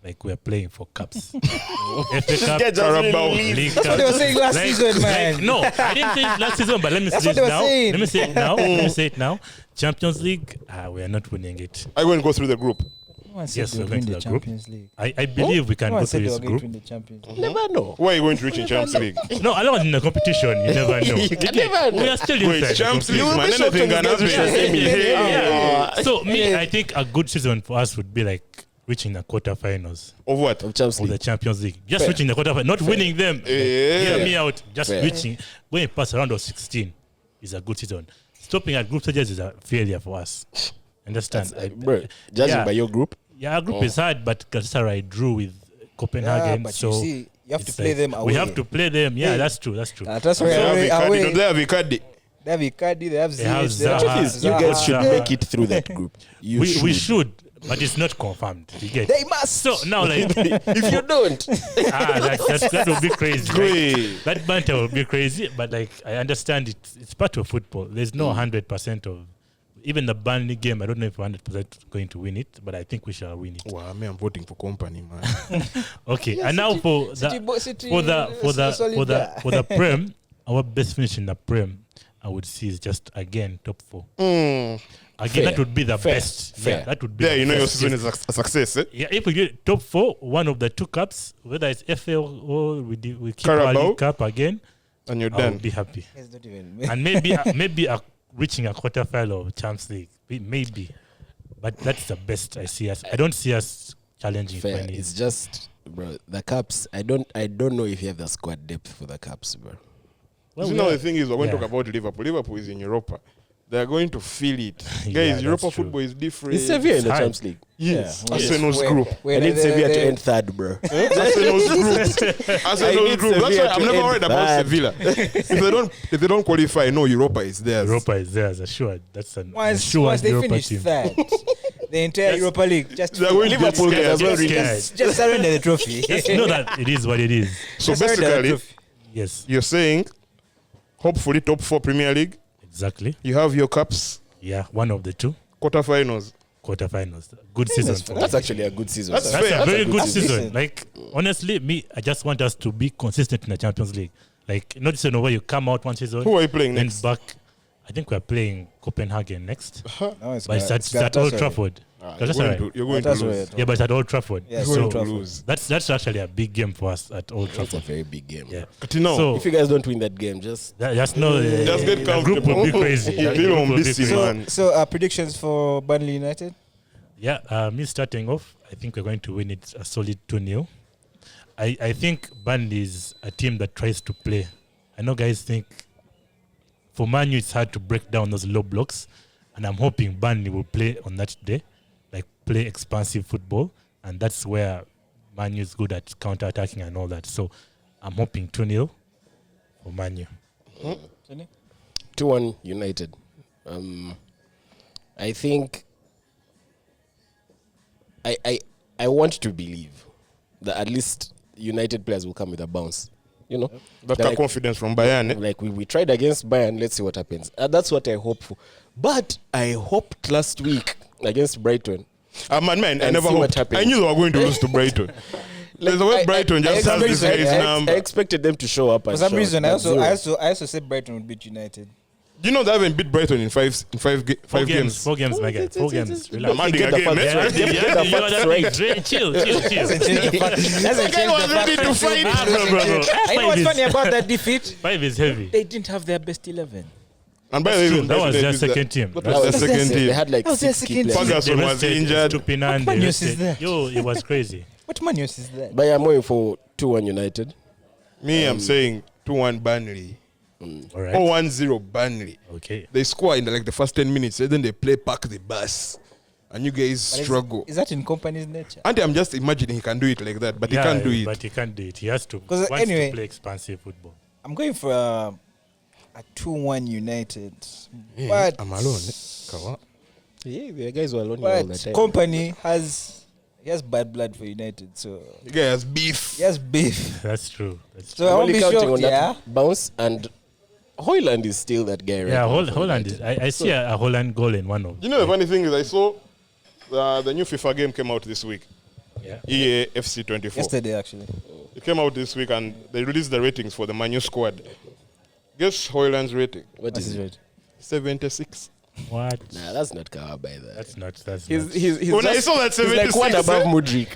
Like we are playing for cups. FA Cup, Guy just Carabao. really League That's what they were saying last season, man. no, I didn't say it last season, but let me That's say what it they were now. saying. Let me say it now. Let me say it now. Champions League, we are not winning it. Are you going to go through the group? No one said Yes, they were we're going winning to the the group. Champions League. I believe we can No go one through said they this were going group. to win the Champions League. Never know. Where are you going to reach in Champions League? No, along in the competition, you never know. You can never know. We are still Wait, inside. the Champions League, competition. man. be shocked Anything when can you get to happen. the semi. Yeah. So me, I think a good season for us would be like reaching the quarterfinals Of what? Of Champions of the League. Champions League. Just Fair. reaching the quarterfinals, not winning them. Like, Yeah. hear me out. Just Fair. reaching, going past a round of 16 is a good season. Stopping at group stages is a failure for us. Understand? Bro, judging yeah. by your group, Yeah, our group is hard, but Galatasaray drew with Copenhagen. Yeah, but so you see, you have to it's play like, them away. We have to play them. Yeah, Hey. that's true. That's true. That's They why have away. Icardi. Don't they have Icardi? They have Icardi, they have They have Ziyech, they have Zaha. truth is, you guys should Zaha. make it through that group. You We should, but it's not confirmed. You get? They must. So now, like, If you don't, that would be crazy. Great. Like, that banter will be crazy, but like I understand it's part of football. There's no 100% of even the Burnley game. I don't know if we're 100% going to win it, but I think we shall win it. Well, I mean, I'm voting for company, man. Okay, and now for the Prem, our best finish in the Prem, I would see is just again top 4. Again, Fair. that would be the Fair. best. Fair. Yeah, that would be. There, the you know your best. season is a success, eh? Yeah, if we get top 4, one of the 2 cups, whether it's FA or we keep our Carabao. League Cup again, And you're I done. would be happy. It's not even. And maybe reaching a quarterfinal of Champions League, maybe, but that's the best I see us. I don't see us challenging for fair. any. It's just, bro, the Caps. I don't know if you have the squad depth for the Caps, bro. Well, You we know, are- the thing is, we're going to yeah. talk about Liverpool. Liverpool is in Europa. They're going to feel it. Yeah, Guys, that's Europa true. football is different. It's Sevilla in the hard. Champions League. Yes. Yeah. Arsenal's Wait, group. wait, I need the- Sevilla to the- end third, bro. Arsenal's group. Arsenal's need group. That's Sevilla why I'm to never end worried about third. Sevilla. If they don't qualify, no, Europa is theirs. Europa is there as assured. That's an Once assured they Europa finish team. third, the entire Europa League just They're going to get Liverpool scared. as well. Just just surrender the trophy. know that it is what it is. So Just surrender the basically, trophy. Yes. you're saying Hopefully, top 4 Premier League. Exactly. You have your cups, Yeah, one of the two quarterfinals. quarterfinals. Good season for That's actually a good season. That's That's fair. a very good That's season. decent. Like, honestly, me, I just want us to be consistent in the Champions League. Like, not just where you come out one season. Who are you playing then next? back. I think we're playing Copenhagen next. No, it's But it's at Old Trafford. That's all right. You're going to That's lose. right. Yeah, but it's at Old Trafford. Yeah, You're so going to Trafford. lose. That's actually a big game for us at Old It's a Trafford. very big game. Yeah. But you know, So If you guys don't win that game, just just know just get the group will be comfortable. crazy. Yeah, The they group won't will be miss you, crazy. man. So predictions for Burnley United? Yeah, me starting off, I think we're going to win it a solid 2-0. I think Burnley is a team that tries to play. I know guys think for Man U it's hard to break down those low blocks, and I'm hoping Burnley will play on that day, like play expansive football, and that's where Man U is good at counter-attacking and all that. So I'm hoping 2-0 for Man U. 2-1 United. I think I want to believe that at least United players will come with a bounce. You know, That's Like- confidence from Bayern. Eh? like we tried against Bayern. Let's see what happens. That's what I hope for. But I hoped last week against Brighton. Man, I And never see what hoped. happens. I knew they were going to lose to Brighton. There's a way Brighton just has this guy's I number. expected them to show up. For and some show reason, us, but zero. I also said Brighton would beat United. You know they haven't beat Brighton in five Four games. games, my guy. 4 games. I'm Relax. adding Get a the game. facts eh? right. Get the facts right. Chill. Doesn't change the fact ready to fight. Ah, bro. I know what's funny about that defeat? 5 is heavy. They didn't have their best 11. And by the way, True, even that was Brighton their did that. second team. That That was was their second They team. had like That was their 6 key second players. team. Ferguson They was rested injured. Stupinan, What they news is rested- that? Yo, it was crazy. What man news is that? But I'm going for 2-1 United. Me, I'm saying 2-1 Burnley. All right. 0-1-0 Burnley. Okay. They score in the first 10 minutes, and then they play back the bus. And you guys But struggle. Is that in company's nature? And I'm just imagining he can do it like that, but he can't do it. But he can't do it. He has to. 'Cause Wants anyway- to play expansive football. I'm going for a 2-1 United. Yeah, But I'm alone. Eh? Come on. Yeah, the guys were alone here all the But time. company has bad blood for United, so You guy has beef. he has beef. That's true. So I I'm won't only be counting shocked, on yeah. that bounce, and Hoyland is still that guy, right? Yeah, now for Holland United. is. I see a Holland goal in one of. You know the funny thing is I saw the new FIFA game came out this week. Yeah. EA FC 24. Yesterday, actually. It came out this week and they released the ratings for the Manu squad. Guess Hoyland's rating? What is it? it? 76. What? Nah, that's not cover by that. That's not. That's He's not. he's When I just- saw that he's like 76, one above eh? Mudrik.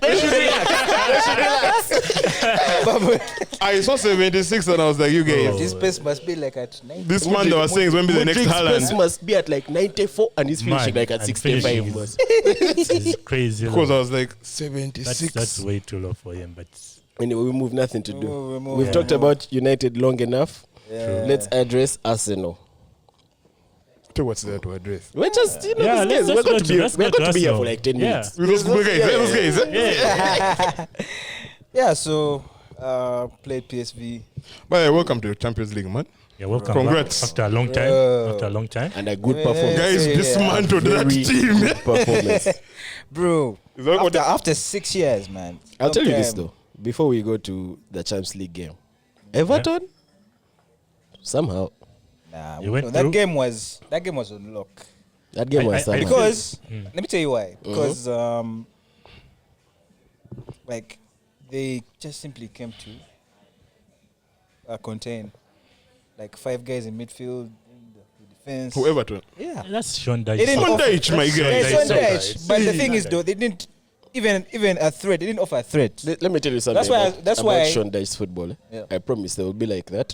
I saw 76 and I was like, you guys. This pace must be like at 90. This man that was saying is going to be the next Mudrik's pace Haaland. must be at like 94 and he's finishing Man, like at and 65. finishing boss. It's crazy. Because I low. was like, 76. That's way too low for him. But Anyway, we move nothing to do. We move. We've talked about United long enough. Yeah. Let's address Arsenal. What's there to address? We're just, you know, Yeah, these let's guys, we're going go to to- be, let's we're go going to to be here Arsenal. for like 10 Yeah. minutes. With those guys, yeah. Yeah, so played PSV. By the way, welcome to the Champions League, man. Yeah, welcome. Congrats. Back after a long time. Bro. After a long time. And a good Yeah. performance. Guys, Yeah. dismantled that Very team. good performance. Bro, Is that what after 6 years, man. I'll tell you Okay. this though, before we go to the Champions League game. Everton, somehow, Nah, You went no, that through? game was on lock. that game was I- somehow. Because Mm. let me tell you why. Because like they just simply came to contain like 5 guys in midfield, in the defense. Whoever to. Yeah. That's Sean Dyche. They didn't Sean offer- Dyche, my guy. Yeah, Dyche, Sean Sean Dyche. Dyche. But the thing Sean is, though, they didn't even a threat. They didn't offer a threat. Let me tell you something That's why- about, that's about why- Sean Dyche's football. Eh? Yeah. I promise there will be like that.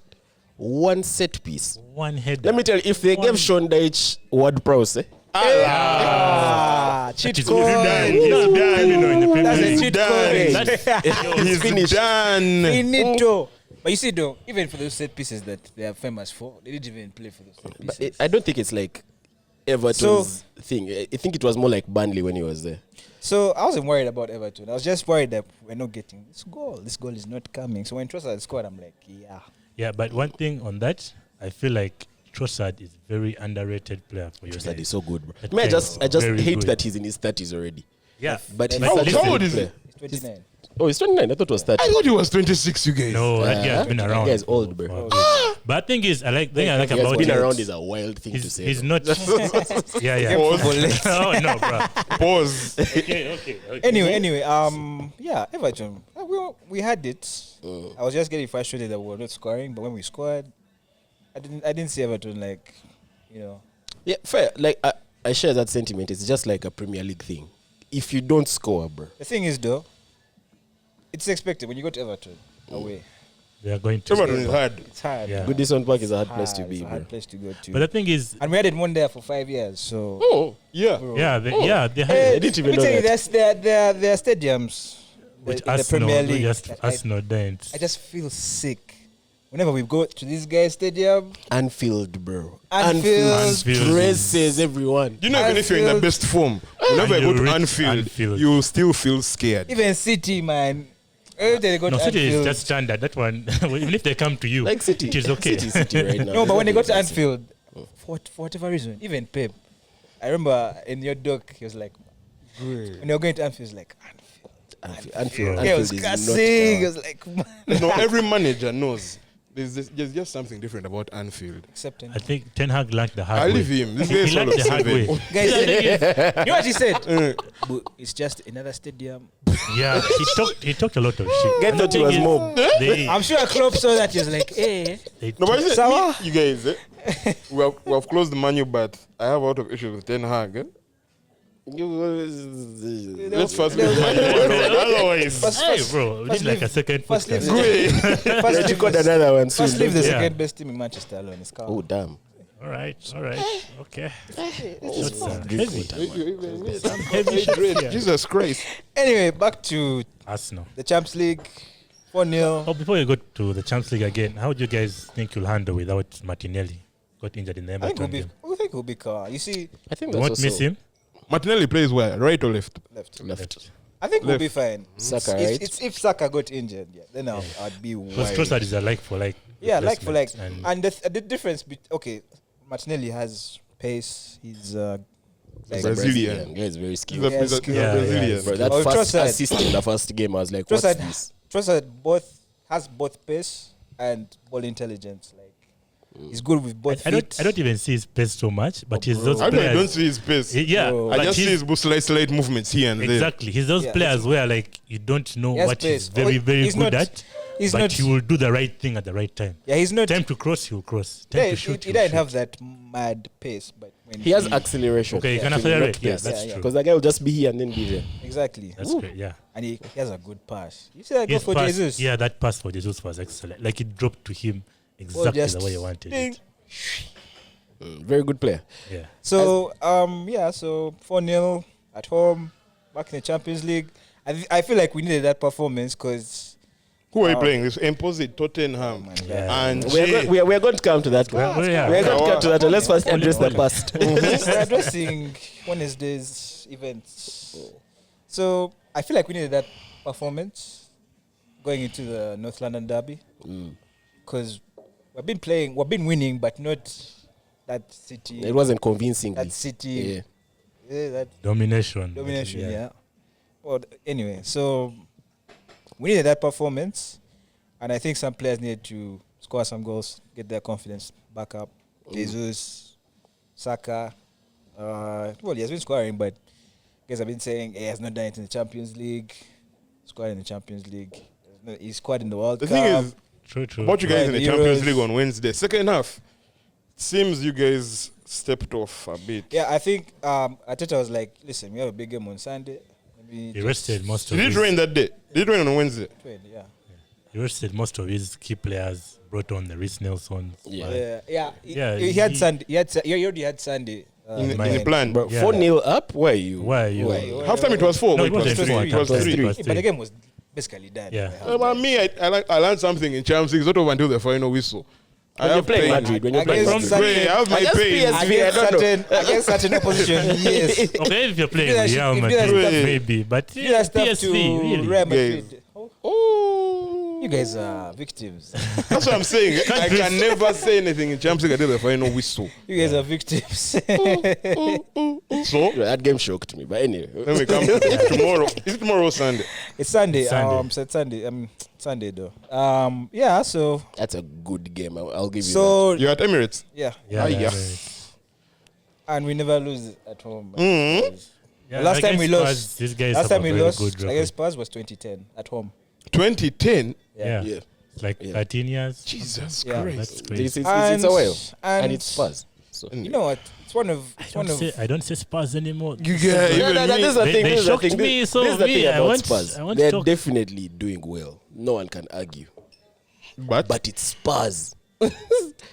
One set piece. One header. Let me tell you, if they gave Sean Dyche word prowess, eh? Cheat He's code. done. He's done, you know, in the Premier That's a League. cheat done. code. He's finished. done. Finito. But you see, though, even for those set pieces that they are famous for, they didn't even play for those set But pieces. I don't think it's like Everton's thing. I think it was more like Burnley when he was there. So I wasn't worried about Everton. I was just worried that we're not getting this goal. This goal is not coming. So when Trossard scored, I'm like, yeah. Yeah, but one thing on that, I feel like Trossard is very underrated player for you. Trossard is so good, bro. That I mean, I player just is very hate good. that he's in his 30s already. Yeah, But he's How- a how old good is he? player. He's 29. Oh, he's 29. I thought it was 30. I thought he was 26, you guys. no, that guy has been That around. guy is for- old, bro. for a bit. But the thing is, I like He has about been it. around is a wild thing to He's, say. he's though. not. yeah. Pause. Oh no, bro. Pause. Okay. Anyway, yeah, Everton. We had it. I was just getting frustrated that we were not scoring, but when we scored, I didn't see Everton like, Yeah, fair. Like I share that sentiment. It's just like a Premier League thing. If you don't score, bro. The thing is, though, it's expected when you go to Everton away. They are going to. Everton is hard. It's hard. Yeah. Goodison Park is a hard place to be, It's a bro. hard place to go to. But the thing is, And we had it one there for 5 years, so. Oh, yeah. Bro. yeah, they Hey, I didn't even let me know tell you, that. there are stadiums which in the Premier League. that Arsenal didn't. I just feel sick whenever we go to this guy's stadium. Anfield, bro. Anfield. Stresses everyone. You know, even if you're in the Anfield. best form, whenever And you you go to reach Anfield, Anfield. you still feel scared. Even City, man. Every day they go No, to City is Anfield. just standard. That one, even if they come to you, Like City. it is okay. City right now. No, but when they go to Nothing Anfield, for whatever reason, even Pep, I remember in your doc, he was like, when they were going to Anfield, he was like, Anfield yeah, he was is cussing. not He was like, man. No, every manager knows there's just something different about Anfield. Accepting. I think Ten Hag learned the hard I way. leave him. This guy He is learned the hard way. Guys, you know what he said? But it's just another stadium. Yeah, he talked a lot of shit. Guy And the thought he thing was is, mob. They, I'm sure Klopp saw that. He was like, hey. they No, but is it Sawa? me, you guys, we have closed the menu, but I have a lot of issues with Ten Hag. Let's first leave menu. Otherwise, hey, bro, we need like a second First leave, podcast. first You leave, got another one soon. first leave the Yeah. second best team in Manchester alone. It's calm. Oh, damn. All right, okay. Jesus Christ. Anyway, back to Arsenal. the Champions League. 4-0. Oh, before you go to the Champions League again, how do you guys think you'll handle without Martinelli? Got injured in the I think Everton game. we think we'll be calm. You see, I think You that's won't miss also him? Martinelli plays where? Right or left? left. left. I think we'll Left. be fine. Saka, If- right? If Saka got injured, then I'd be Because worried. Trossard is a like for like. Yeah, like for like. replacement. And the difference, okay, Martinelli has pace. He's like Brazilian. Guy is very He's skilled. a, Yeah, he's a, skilled. he's a Yeah, Brazilian. Bro, that Oh, first Trossard. assist in the first game, I was like, what's this? Trossard has both pace and ball intelligence. Like he's good with both I feet. don't even see his pace so much, but he's bro. those I players. don't see his pace. Yeah, Bro. I but just see he's- his slight movements here and there. exactly. He's those Yeah, players where like you don't know He has what pace. he's very, Oh, very he's good not- at, He's but not. he will do the right thing at the right time. Yeah, he's not. Time to cross, he'll cross. Time Yeah, to shoot, he he'll doesn't shoot. have that mad pace, but when He has acceleration. Okay, you can Yeah, accelerate. not Yeah, pace. that's Yeah, yeah. true. Because the guy will just be here and then be there. exactly, That's great. Yeah. and he has a good pass. You see that go His for pass, Jesus? yeah, that pass for Jesus was excellent. Like it dropped to him exactly just the way he wanted ding. it. Very good player. Yeah. So so 4-0 at home, back in the Champions League. I feel like we needed that performance because Who are you playing? It's Imposite, Tottenham. Yeah. And We are going to come to that. Well, We yeah. are going to come to that. Let's first Only- address the only. past. we're addressing Wednesday's events. So I feel like we needed that performance going into the North London derby because we've been winning, but not that City. It wasn't convincing. that City. Yeah. That Domination. domination. Yeah. Well, anyway, so we needed that performance, and I think some players needed to score some goals, get their confidence back up. Jesus, Saka. Well, he has been scoring, but guys have been saying he has not done it in the Champions League. Scored in the Champions League. He scored in the World the Cup. thing is, True. about you guys in the Euros. Champions League on Wednesday, second half, seems you guys stepped off a bit. Yeah, I think Arteta was like, listen, we have a big game on Sunday. He rested most of Did it his, rain that day? Did it rain on Wednesday? Yeah. he rested most of his key players, brought on the Reece Nelson. Yeah. Yeah. Yeah, He had he- Sunday. He already had Sunday. In the mind. plan. Bro, Yeah. 4-0 up? Where are you? Why are you? Halftime it was 4. No, but it wasn't it was 3. three. It was It 3. was But the game was basically done. Yeah. by halftime. But me, I learned something in Champions League. It's not over until the final whistle. When you're playing Madrid, when you're playing Against Madrid. Wait, I have my Against pain. PSG. Against certain opposition, yes. Okay, if you're playing did with that Real shit- if did that Madrid, stuff- maybe. But You guys start PSV, to really. Real Madrid. Oh. You guys are victims. That's what I'm saying. I can never say anything in Champions League until the final whistle. You guys are victims. So That game shocked me. But anyway. then we come to tomorrow. Is it tomorrow or Sunday? It's Sunday. Sunday. So it's Sunday. Sunday though. Yeah. So That's a good game. I'll give you so You're at Emirates. yeah, Yeah, yeah. and we never lose at home. Mm-hmm. Yeah, Last time we against lost- Spurs, these guys Last have time a we very lost good record. against Spurs was 2010 at home. 2010. Yeah. Yeah. It's like Yeah. 13 years. Jesus Yeah. Christ. That's It's, crazy. it's a while. And it's Spurs. So, You know what? It's one of. It's one of. I don't say Spurs anymore. You get No, even me. this is the They- thing. they This is the shocked thing. me, so This is the me, thing I about want- Spurs. I want to They're talk. definitely doing well. No one can argue. But But it's Spurs. Like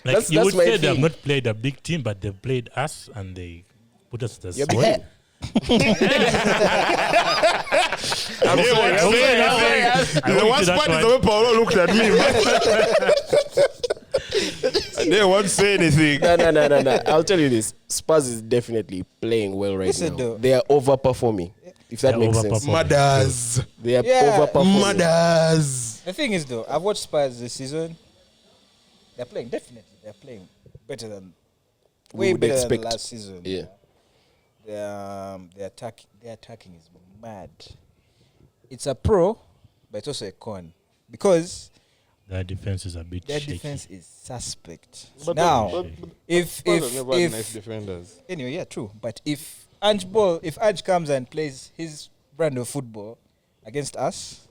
That's- you that's would my say they have thing. not played a big team, but they played us and they put us the You're spot. big. I'm I the went worst to that part is one. the way Paolo looked at me. I didn't want to say anything. No. I'll tell you this. Spurs is definitely playing well right Listen, now. though. They are overperforming. If that They're makes sense. overperforming. Mothers. They are Yeah. overperforming. Mothers. The thing is, though, I've watched Spurs this season. They're playing definitely. They're playing better than We way would better expect. than last season. Yeah. Their attacking is mad. It's a pro, but it's also a con because Their defense is a bit their shaky. defense is suspect. But now, but if Spurs have never had nice if defenders. anyway, yeah, true. But if Ange comes and plays his brand of football against us,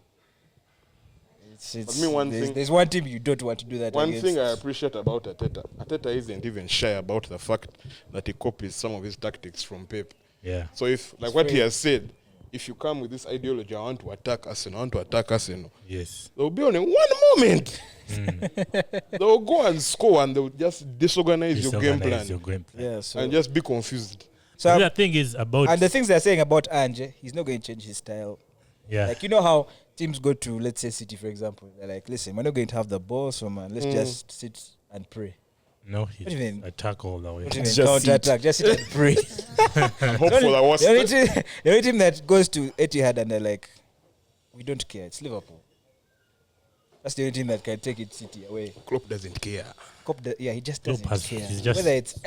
But me, one thing- there's one team you don't want to do that One against. thing I appreciate about Arteta isn't even shy about the fact that he copies some of his tactics from Pep. Yeah. So if, like what he has said, if you come with this ideology, I want to attack Arsenal, Yes. they'll be on in one moment. They'll go and score and they'll just disorganize your game Disorganize plan your game plan. Yeah, so and just be confused. so The other thing is about and the things they're saying about Ange, he's not going to change his style. yeah. Like, you know how teams go to, let's say, City, for example. They're like, listen, we're not going to have the ball, so man, let's just sit and pray. No, What do you mean? attack all the way. Not even Just counter attack, just sit and pray. And hope for the worst. The only team that goes to Etihad and they're like, we don't care, it's Liverpool. That's the only team that can take it City away. Klopp doesn't care. Yeah, he just Klopp doesn't has- care. he's just-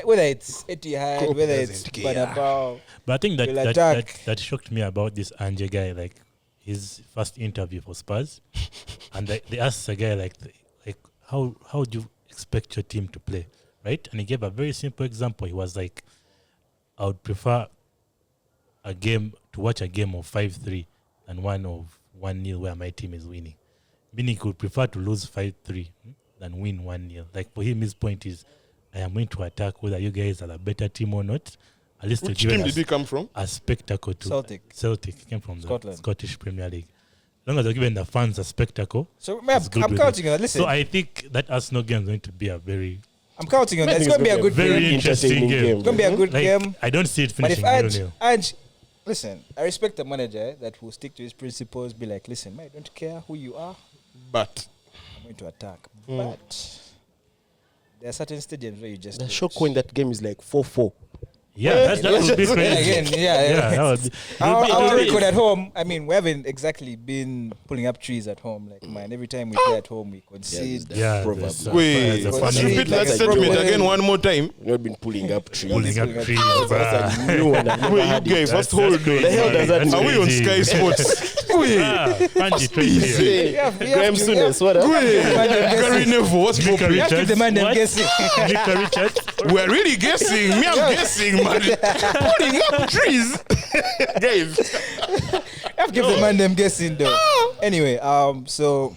whether it's Etihad, Klopp whether it's doesn't care. Bernabeu. But I think You'll that attack. that shocked me about this Ange guy, like his first interview for Spurs, and they asked the guy like how do you expect your team to play, right? And he gave a very simple example. He was like, I would prefer to watch a game of 5-3 than one of 1-0 where my team is winning. Meaning he could prefer to lose 5-3 than win 1-0. Like for him, his point is, I am going to attack whether you guys are a better team or not. At least to Which give team it did he come from? a spectacle to Celtic. came from the Scotland. Scottish Premier League. As long as they're giving the fans a spectacle, So it's good I'm with counting it. on. Listen, So I think that Arsenal game is going to be a very, I'm counting on I that. It's think going to be a good very game. interesting entertaining game. game. It's going to be a good like, game. I don't see it But if finishing 0-0. Ange, listen, I respect the manager that will stick to his principles, be like, listen, man, I don't care who you are, But I'm going to attack. But there are certain stadiums where you just The don't. shock when that game is like 4-4. Yeah, that would be Then crazy. again, Yeah, that would be. Our it'll be- record at home, I mean, we haven't exactly been pulling up trees at home. Like, man, every time we play at home, we concede. Yeah, Proverb. there's a- wait, there's a Well, funny repeat that like a statement problem. again one more time. We've not been pulling up trees. pulling up Pulling up trees. trees. That's bruh. a new one. I've never Wait, you had it. guys, That's- first hold that's on. crazy. The hell does that That's Are we on crazy. Sky Sports? Wait, Angie, try here. Hey, Yeah, you Graham have to- Souness, what up? Gary Neville, what's Nick popping? You have to keep the man them What? guessing. Nick Richards. We're really guessing. Me, I'm guessing, man. Putting up trees. Guys, You have to keep the man them guessing, though. Anyway, so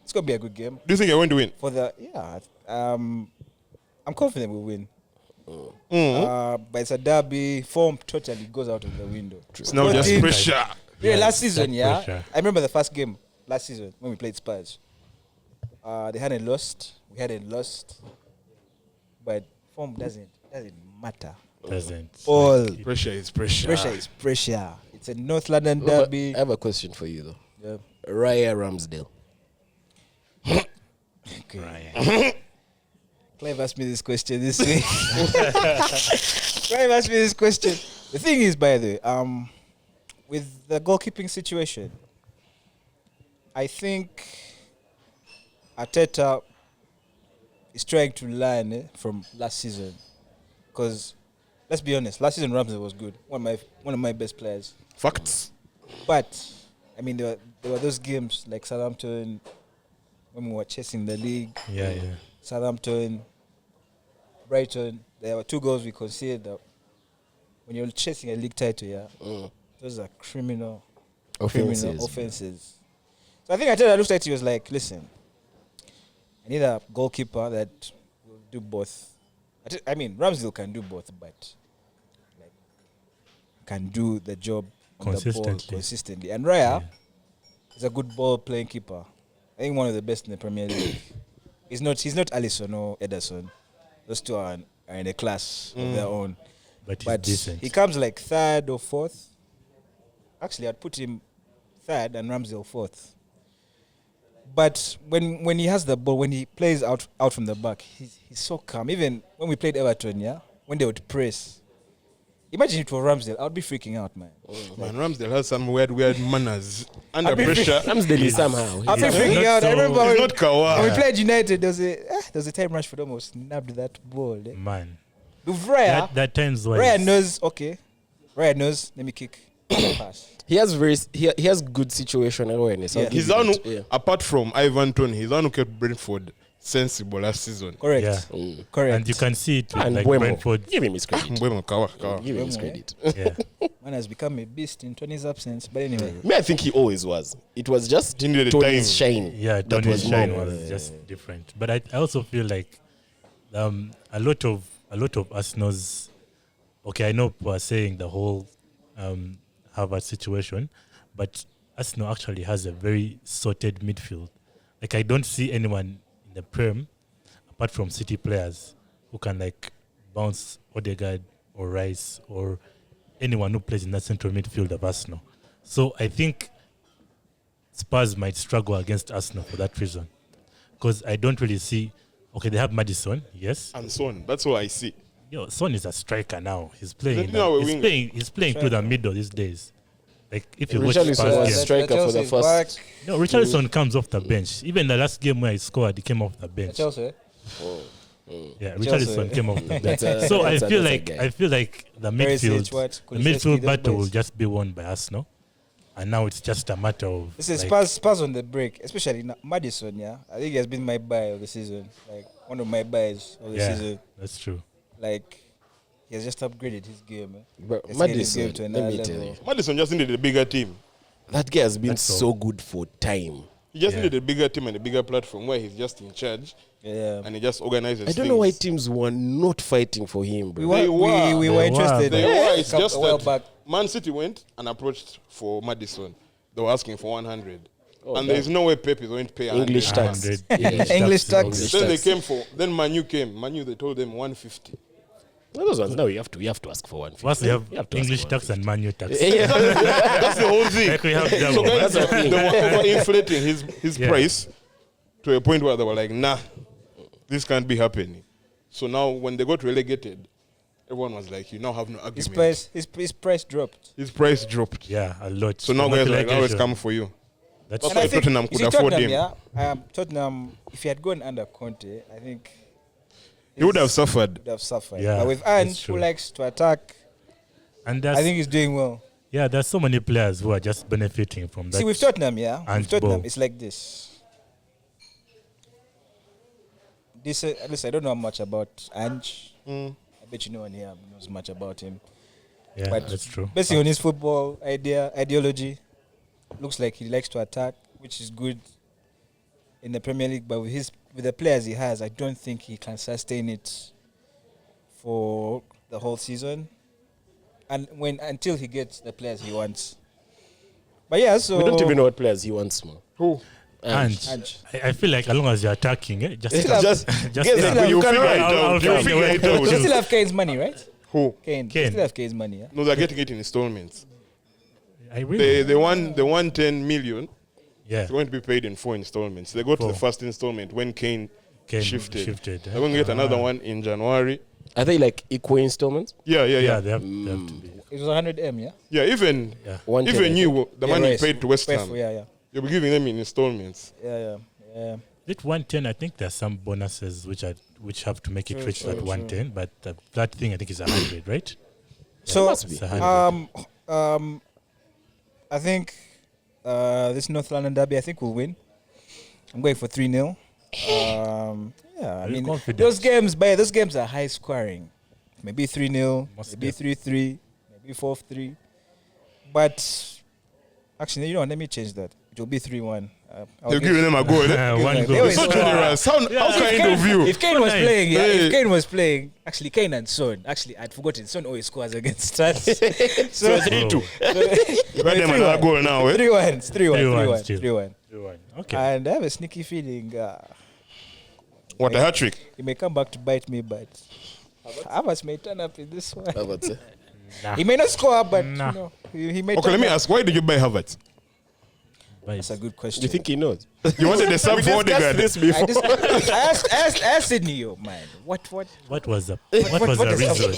it's going to be a good game. do you think you're going to win? I'm confident we'll win. But it's a derby. Form totally goes out of the window. It's now Both just teams- pressure. Yeah, Yeah, last season, that yeah. pressure. I remember the first game last season when we played Spurs. They hadn't lost. We hadn't lost. But form doesn't matter. Doesn't. All Pressure is pressure. pressure is pressure. It's a North London I derby. have a question for you, though. Yeah. Raya Ramsdale. Okay. Clive asked me this question this week. Clive asked me this question. The thing is, by the way, with the goalkeeping situation, I think Arteta is trying to learn from last season. Because let's be honest. Last season, Ramsdale was good. One of my best players. Facts. But I mean, there were those games like Southampton when we were chasing the league. Yeah. Southampton, Brighton. There were 2 goals we conceded. That when you're chasing a league title, those are criminal offenses. So I think I looked at it, was like, listen, I need a goalkeeper that will do both. I mean, Ramsdale can do both, but like can do the job on the ball consistently. And Raya is a good ball playing keeper. I think one of the best in the Premier League. He's not Alisson or Ederson. Those two are in a class of their own. But he's decent. He comes like 3rd or 4th. Actually, I'd put him 3rd and Ramsdale 4th. But when he has the ball, when he plays out from the back, he's so calm. Even when we played Everton, when they would press, imagine it was Ramsdale, I'd be freaking out, man. Man, Ramsdale has some weird manners under pressure. Ramsdale is somehow. I'd be freaking out. I remember He's not Kawa. when we played United, there was a time Rashford almost nabbed that ball. Man. With Raya, That times why Raya knows, let me kick. Pass. He has he has good situational awareness. I'll give He's you the one that. who, apart from Ivan Toney, he's the one who kept Brentford sensible last season. Correct. Yeah. Correct. And you can see it with And like Mbeumo. Brentford. Give him his credit. Mbeumo, Kawa. Give him his Mbeumo, credit. Yeah. Man has become a beast in Tony's absence. But anyway, Me, I think he always was. It was just He needed Tony's time. shine. Yeah, that Tony's was shine more. was just different. But I also feel like a lot of Arsenal's. Okay, I know we're saying the whole Harvard situation, but Arsenal actually has a very sorted midfield. Like I don't see anyone in the Prem, apart from City players, who can like bounce Odegaard or Rice or anyone who plays in that central midfield of Arsenal. So I think Spurs might struggle against Arsenal for that reason. Because I don't really see... Okay, they have Maddison, yes. And so on. That's what I see. Son is a striker now. He's playing. He's not a winger. He's playing through the middle these days. Like if you watch Richarlison Spurs was games, striker for the first. no, Richarlison comes off the bench. Even the last game where he scored, he came off the bench. Chelsea. Yeah, Chelsea. Richarlison came off the bench. That's a- So I that's a- feel that's a like guy. the Perisic, what? midfield, the Kulusevski, midfield those battle will boys. just be won by Arsenal, and now it's just a matter of. This is like, Spurs on the break, especially now. Maddison. Yeah, I think he has been my buy of the season. Like one of my buys of the yeah, season. that's true. Like he has just upgraded his game. But He's getting his game Maddison, to let another me tell level. you, Madison just needed a bigger team. that guy has been That's so all. good for time. He just Yeah. needed a bigger team and a bigger platform where he's just in charge Yeah, and he just organizes I don't know why things. teams were not fighting for him, bro. we were They were. interested. They were. It's Couple- just a while that back. Man City went and approached for Maddison. They were asking for 100. Oh, and damn. there's no way Pep is going to pay 100. English tax. 100. Yeah. English tax. English Then they tax. came for, then Manu came. Manu, they told them 150. Well, those ones now you have to ask for one. Once we have You have to English ask for tax and manual tax. Yeah. That's the whole thing. Like we have So double. guys, That's the they were overinflating his Yeah. price to a point where they were like, nah, this can't be happening. So now when they got relegated, everyone was like, you now have no argument. His price dropped. His price dropped. Yeah, a lot. So now guys are like, I always Relegation. come for you. That's That's And I why think- Tottenham you could see, afford Tottenham, him. Yeah, Tottenham. If he had gone under Conte, I think He would have suffered. would have suffered. Yeah, but with that's Ange, true. who likes to attack, and I think he's doing well. there's so many players who are just benefiting from that. See, with Tottenham, Ange with Tottenham, ball. it's like this. At least I don't know much about Ange. I bet you no one here knows much about him. Yeah, but that's true. Based on his football ideology, looks like he likes to attack, which is good in the Premier League. But with the players he has, I don't think he can sustain it for the whole season, and until he gets the players he wants. But yeah, so We don't even know what players he wants more. Who? And Ange. I feel like as long as you're attacking, just Still have- Just just get still that, have- you you can figure run. it I'll out. You find a figure way it to- out. They still have Kane's money, right? Who? Kane. Kane. They still have Kane's money, yeah? No, they're getting it in installments. I really, They won 10 million. yeah, It's going to be paid in 4 installments. They got to the 4. first installment when Kane Kane shifted. shifted. They're going to get another one in January. Are they like equal installments? Yeah. They have to be. It was 100M, yeah? Yeah, even Yeah. One even ten, you, the Yeah, money you right. paid to West Pay Ham, for- Yeah. you'll be giving them in installments. Yeah. It 110. I think there's some bonuses which have to make it reach that 110. But that thing I think is 100, right? So must be. It's 100. I think this North London derby, I think we'll win. I'm going for 3-0. I mean, confident? those games are high scoring. Maybe 3-0, maybe 3-3, maybe 4-3. But actually, you know, let me change that. It will be 3-1. You're giving them a goal. One They goal. always So score. generous. How kind of you? If Kane was Nice. playing, Hey. if Kane was playing, actually Kane and Son. Actually, I'd forgotten. Son always scores against us. So 3-2. You Got them another goal now. 3-1. It's 3-1. 3-1. still. 3-1. 3-1. Okay. And I have a sneaky feeling What a hat trick. he may come back to bite me, but Havertz may turn up in this one. Havertz, eh? Nah. He may not score, but Nah. you know, he may. Okay, turn let me up. ask. Why did you buy Havertz? That's a good question. Do you think he knows? You wanted the sub for Odegaard. this I, before. I asked Sydney, yo, man, what What was the reason?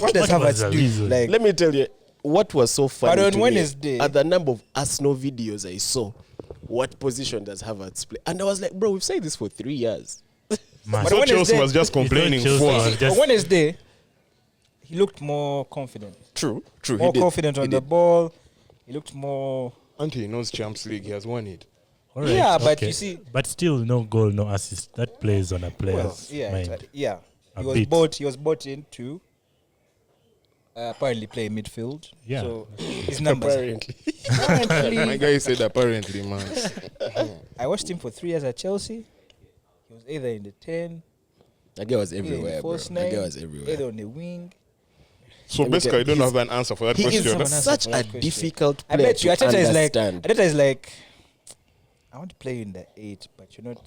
what does Havertz do? Like, Let me tell you what was so funny. But on to me Wednesday- at the number of Arsenal videos I saw, what position does Havertz play? And I was like, bro, we've said this for 3 years. Man. But So when is Chelsea there- was just complaining Chelsea for was us. just- on Wednesday, he looked more confident. True. He More did. confident on He the did. ball. He looked more. Until he knows Champions League, he has won it. All Yeah, but you see- but still no goal, no assist. That plays on a Well, player's yeah, mind. yeah. A He was bit. bought. He was bought in to apparently play midfield. Yeah. So his numbers. Apparently. My Apparently, guy said apparently, man. I watched him for 3 years at Chelsea. He was either in the 10, That guy was either in the everywhere, bro. false That 9, guy was either everywhere. on the wing. So Let me basically, I tell don't you, have an answer for that He question. is such for a that question. difficult I player bet you. to understand. Ateta is like, I want to play you in the 8, but you're not.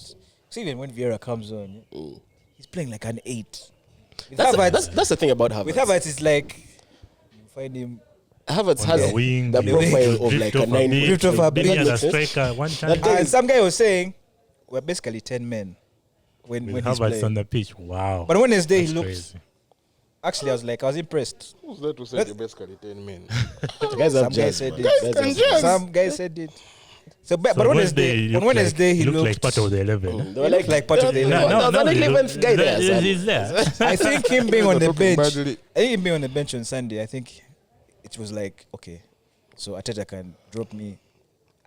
So even when Vieira comes on, he's playing like an 8. With That's the thing about Havertz. with Havertz, it's like you find him. Havertz On has the wing, the you profile of drift like a off 9. bit, Drift off a maybe bit. as a Makes sense. striker one time. That guy And some guy was saying we're basically 10 men when With he's Havertz playing. on the pitch. Wow. But Wednesday he That's looked. crazy. Actually, I was impressed. Who's that who said you're basically 10 men? Guys have Some guy jazz, said man. it. Guys have jazz. Some guy said it. So, but So Wednesday, he on looked Wednesday like, he looked looked like part of the 11. They were looked like part of the 11. No, no, he 11th guy there, son. He's there. I think him being on the Talking bench. badly. I think him being on the bench on Sunday. I think it was like, okay, so Ateta can drop me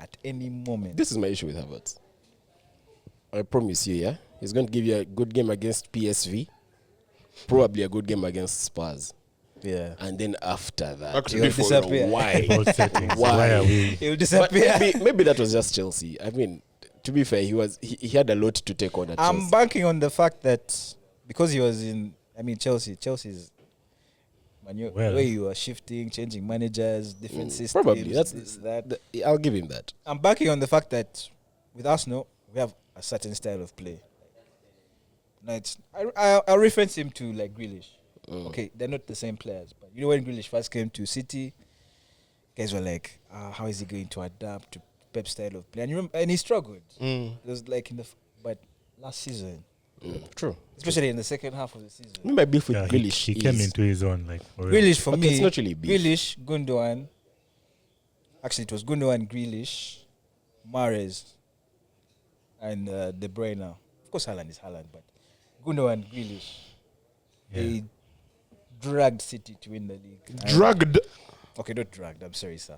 at any moment. This is my issue with Havertz. I promise you, yeah? He's going to give you a good game against PSV, probably a good game against Spurs. Yeah, And then after that, Actually, He'll before disappear. why? Both settings. Why? Why are we? he'll But disappear. maybe that was just Chelsea. I mean, to be fair, he had a lot to take on at I'm Chelsea. banking on the fact that because he was in, Chelsea's. The Well. way you are shifting, changing managers, different systems. Probably. That's this, that. I'll give him that. I'm banking on the fact that with Arsenal, we have a certain style of play. No, I'll reference him to like Grealish. Okay, they're not the same players, but you know when Grealish first came to City, guys were like, how is he going to adapt to Pep's style of play? And you remember, and he struggled. It was like but last season, True. especially in the second half of the season, My beef with Yeah, Grealish he came is into his own. Like, for real. Grealish for Okay, me, it's not really beef. Grealish, Gundogan. Actually, it was Gundogan, Grealish, Mahrez, and De Bruyne. Of course, Haaland is Haaland, but Gundogan, Grealish, Yeah. they dragged City to win the league. And- Dragged. Okay, not dragged. I'm sorry, sir.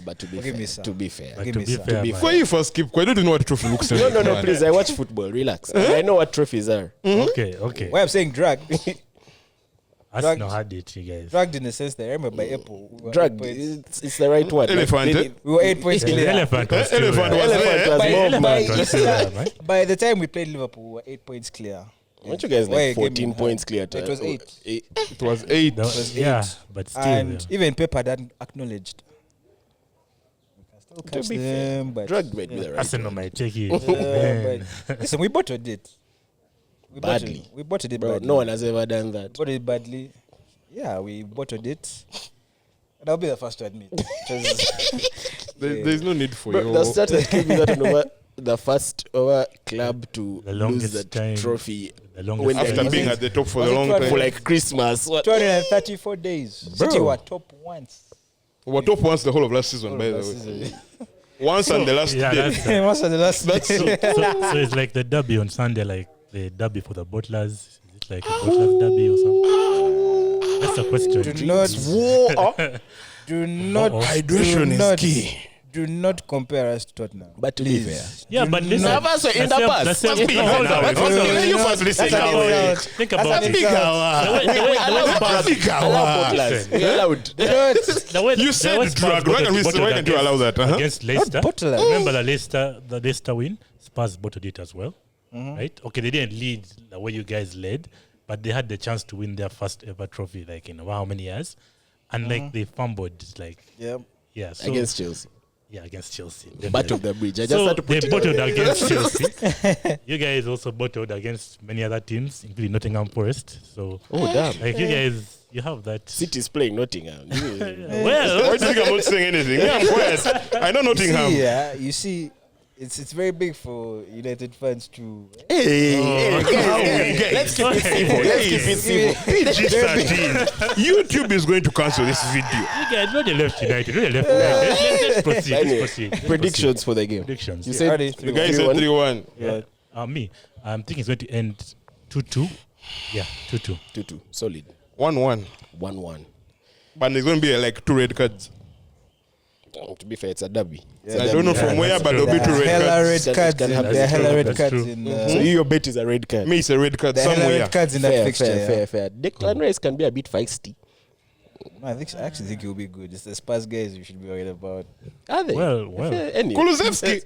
but to be Forgive fair, me, sir. to be fair. But Give to me be some. fair, be man, Why you first keep quiet? I don't know what trophy looks like. No, man. please. I watch football. Relax. I know what trophies are. Okay. Why I'm saying dragged, Arsenal had it, you guys. dragged in the sense that I remember by Apple, we were Drug. 8 points- It's the right word. Elephant, they- eh? we were 8 points The clear. elephant was still Elephant there. was Elephant there. was By- more by- mad. was still there, man. By the time we played Liverpool, we were 8 points clear. Weren't you guys Why like you gave me 14 high? points clear? It was 8. It was 8. That was- yeah, but still. And yeah. even Pep had acknowledged. We can still To catch be fair, them, but drug might be the right Arsenal word. might take it. yeah, but listen, we bottled it. Badly. We bottled it Bro, badly. no one has ever done that. Bottled it badly. Yeah, we bottled it. And I'll be the first to admit. There's no need for Bro, you. the stats that came with that over the first over club to The lose longest that time. trophy The longest when After they- being at the top for Was the it long 12? time. for like Christmas. What? 234 days. Bro. City were top once. We were top once the whole of last season, by the Last way. season. Once on the last Yeah, day. that's What's the last? That's so it's like the derby on Sunday, like the derby for the bottlers. Is it like a bottlers derby or something? That's the question. Do not. Hydration is key. Do not compare us to Tottenham. But to be fair, Yeah, but this Have us in the past. Must be no, hold now. on. Must be you first listen. That's an insult. Think That's about an it. The way You said drug. Why can't you allow that? against Leicester? bottlers. Remember the Leicester win? Spurs bottled it as well, right? Okay, they didn't lead the way you guys led, but they had the chance to win their first ever trophy, like in how many years? And like they fumbled, like Yeah. yeah, so, against Chelsea. yeah, against Chelsea. Butt of the bridge. I just So had to put they it bottled against Chelsea. You guys also bottled against many other teams, including Nottingham Forest. So, Oh, damn. like you guys, you have that. City's playing Nottingham. Well, Why do you think I'm not saying anything? Yeah, I'm quiet. I know Nottingham. You see, it's very big for United fans to. Let's keep it simple. Let's keep it simple. PG-13. YouTube is going to cancel this video. you guys, not the left United, not the left United. Let's proceed. Anyway, Let's proceed. Let's Predictions for the game. proceed. Predictions. You Yeah. said Already The guy said 3-1. 3-1. Yeah. Me, I'm thinking it's going to end 2-2. Yeah, 2-2. 2-2. Solid. 1-1. 1-1. But there's going to be like 2 red cards. To be fair, it's a derby. I don't know Yeah, from where, that's but true. there'll be 2 red Hella cards. red cards. Can happen. There are hella red That's cards true. in. So your bet is a red card. Me, it's a red card The hella somewhere. red cards in that Fair, fixture. fair, yeah. fair, fair. Declan Rice can be a bit feisty. No, I actually think it will be good. It's the Spurs guys you should be worried about. Are they? Well. Anyway. Kulusevski.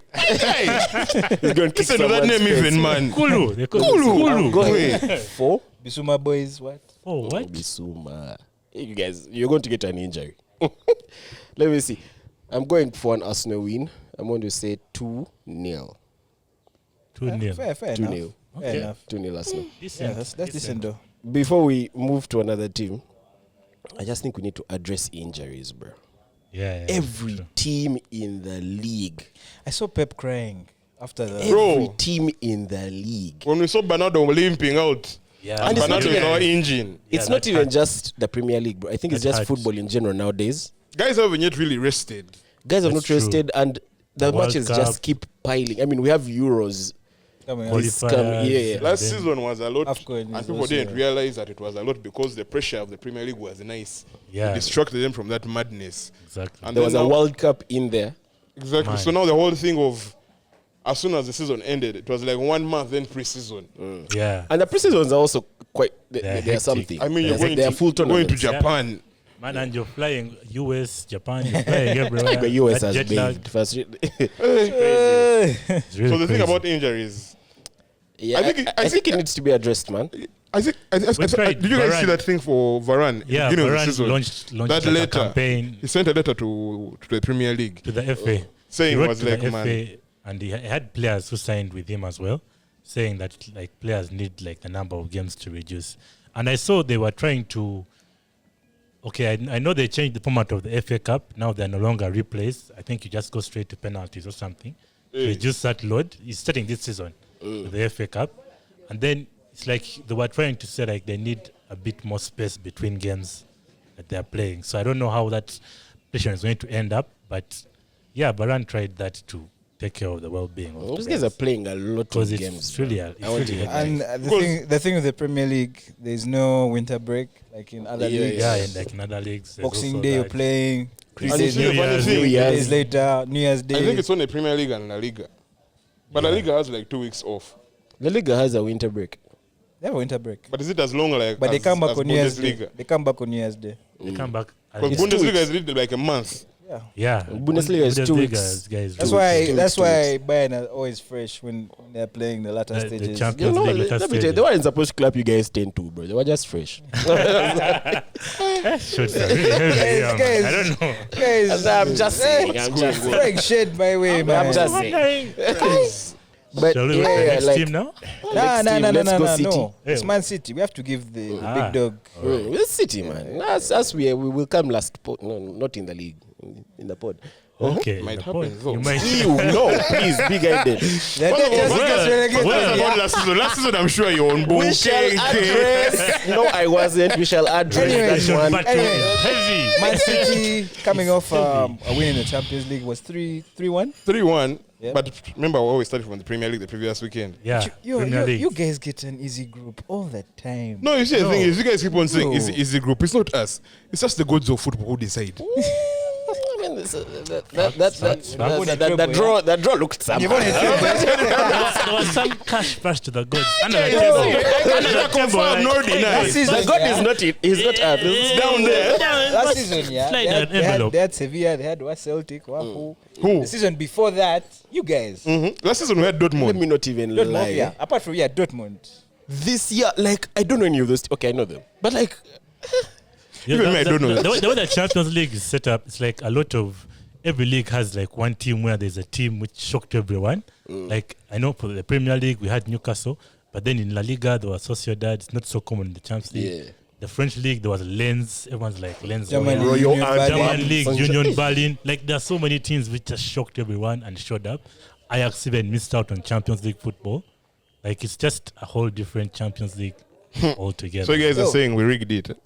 He's going to kick Listen to that someone's name face. even, man. Kulu. They call it Kulu. Go Wait. ahead. 4. Bisuma boys, what? Oh, what? Bissouma. You guys, you're going to get an injury. Let me see. I'm going for an Arsenal win. I'm going to say 2-0. 2-0. Fair 2-0. enough. Fair Okay. enough. 2-0 Arsenal. Decent. Yeah, that's decent though. Before we move to another team, I just think we need to address injuries, bro. Yeah. Every true. team in the league. I saw Pep crying after the. Bro. Every team in the league. When we saw Bernardo limping out, Yeah. And it's Bernardo not is even- our engine. It's Yeah, not that even hurts. just the Premier League, bro. I think it's That just hurts. football in general nowadays. Guys haven't yet really rested. Guys are That's not true. rested, and the The World matches Cup. just keep piling. I mean, we have Euros. Coming out. Quality- Qualifiers, yeah. and Last then- season was a lot, AFCON and is people also- didn't realize that it was a lot because the pressure of the Premier League was nice. Yeah. It distracted them from that madness. Exactly. And There then was a now- World Cup in there. Exactly. Man. So now the whole thing of, as soon as the season ended, it was like 1 month then pre-season. Yeah. And the pre-seasons are also quite, They're they are hectic. something. I mean, you're They are full going to tournaments. Japan. Man, and you're flying US, Japan, you're flying everywhere. The US That has jet lag, bathed. First, it's really So the thing crazy. about injuries, yeah, I I think it needs to be addressed, man. I think, We tried did you guys Varane. see that thing for Varane? Yeah, beginning of the Varane season? launched That like a letter. campaign He sent a letter to the Premier League to the FA. saying He it wrote was to like, the man, FA, and he had players who signed with him as well, saying that like players need like the number of games to reduce. And I saw they were trying to. Okay, I know they changed the format of the FA Cup. Now they're no longer replays. I think you just go straight to penalties or something. To reduce that load. He's starting this season with the FA Cup, and then it's like they were trying to say like they need a bit more space between games that they're playing. So I don't know how that pressure is going to end up, but yeah, Varane tried that to take care of the well-being of Those guys are playing a lot of because games. it's really, I want to hear that. And the thing with the Premier League, there's no winter break like in other leagues. yeah, and like in other leagues. there's Boxing also Day you're that. playing. 3 And you days see the later, funny thing, 3 Year's. days later, New Year's Day. I think it's only Premier League and La Liga. But La Liga has like 2 weeks off. La Liga has a winter break. They have a winter break. But is it as long like But they as, come back as on New Year's Day. Bundesliga? They come back on New Year's Day. They come back. Because It's 2 Bundesliga weeks. is really like a month. Yeah. Yeah, Bundesliga is 2 weeks. Guys, That's Two why. weeks. That's 2 why Bayern are always fresh when they're playing the latter The stages. You Champions know, League let later me tell you, stage. they weren't supposed to clap you guys 10-2, bro. They were just fresh. Shots are really heavy, yeah, man. guys. I don't know. Guys, I'm just saying. I'm just saying. Frank shed my way, man. I'm just saying. But Shall we look at the next team now? Next team, let's go City. no. It's Hey. Man City. We have to give the Ah. big dog. It's City, man. Us we will come last. No, not in the league. In the pod. Okay. Might the happen, point. though. You might. Ew, no, please, big headed. They're just well, relegated. well, About last season. Last season, I'm sure you're on board. We shall address. No, I wasn't. We shall address Anyway, that one. But Anyway. heavy. Man City coming off a win in the Champions League was 3-1. 3-1. Yeah. But remember, we always started from the Premier League the previous weekend. Yeah. Premier League. You guys get an easy group all the time. No, you see, the thing is, you guys keep on saying No. it's the group. It's not us. It's just the gods of football who decide. I mean, that draw looked You've somehow. only There was some cash bash to the gods. Under the table. Under the table. Confirm, no deny. Last season, The god yeah. is not it. He's not up. It's down there. Last season, yeah. Slide They an had, they, had, envelope. they had Sevilla, they had Celtic, who? Who? The season before that, you guys. Last season we had Let Dortmund. me not even Dortmund, lie. yeah. Apart from Dortmund. This year, like, I don't know any of those. Okay, I know them. But, like, Yeah, Even me, I don't know that. The way the Champions League is set up, it's like a lot of every league has like one team where there's a team which shocked everyone. Like I know for the Premier League we had Newcastle, but then in La Liga there was Sociedad. It's not so common in the Champions League. Yeah. The French league there was Lens. Everyone's like Lens. German Royal. League, Royal Union and Berlin. German League, Union Berlin. Like there are so many teams which just shocked everyone and showed up. Ajax even missed out on Champions League football. Like it's just a whole different Champions League altogether. So you guys are Oh. saying we rigged it.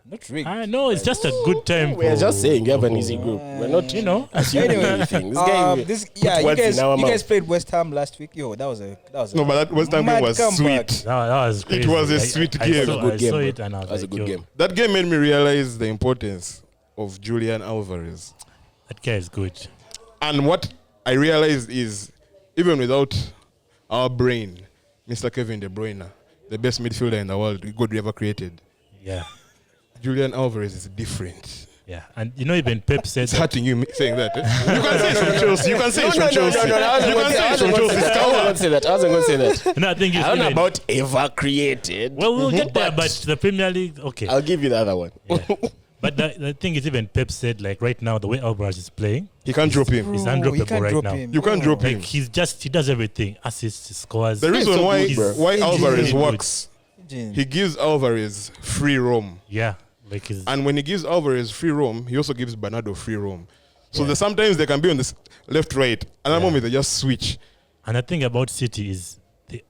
Not rigged. I know it's just a good time. we're for- just saying you have an for- easy group. We're not, You know, assuming Anyway, anything. This guy, you words guys, in our you guys mouth. played West Ham last week. Yo, that was a No, but that West Ham game mad was comeback. sweet. that was crazy. was a I- sweet I game. saw, It was a good I game, saw bro. it and I was That was a like, good yo, game. That game made me realize the importance of Julian Alvarez. That guy is good. And what I realized is, even without our brain, Mr. Kevin De Bruyne, the best midfielder in the world, God ever created, Yeah, Julian Alvarez is different. yeah. And you know, even Pep said It's hurting you saying that. Eh? You can say it's from Chelsea. You can say it's from Chelsea. I You can say it's from Chelsea. wasn't going to say that. I wasn't going to say that. no, I think it's I don't know even- about ever created. Well, we'll get there, but the Premier League, okay. I'll give you the other one. Yeah. But the thing is, even Pep said, like right now, the way Alvarez is playing, He can't drop him. he's Bro, you undroppable can't right drop now. him. You can't drop Like him. he does everything. Assists, he scores. The reason so why good, bro. why He's Alvarez really good. works, he gives Alvarez free roam. Yeah, like he's And when he gives Alvarez free roam, he also gives Bernardo free roam. So sometimes they can be on the left, right. And at the moment, they just switch. And the thing about City is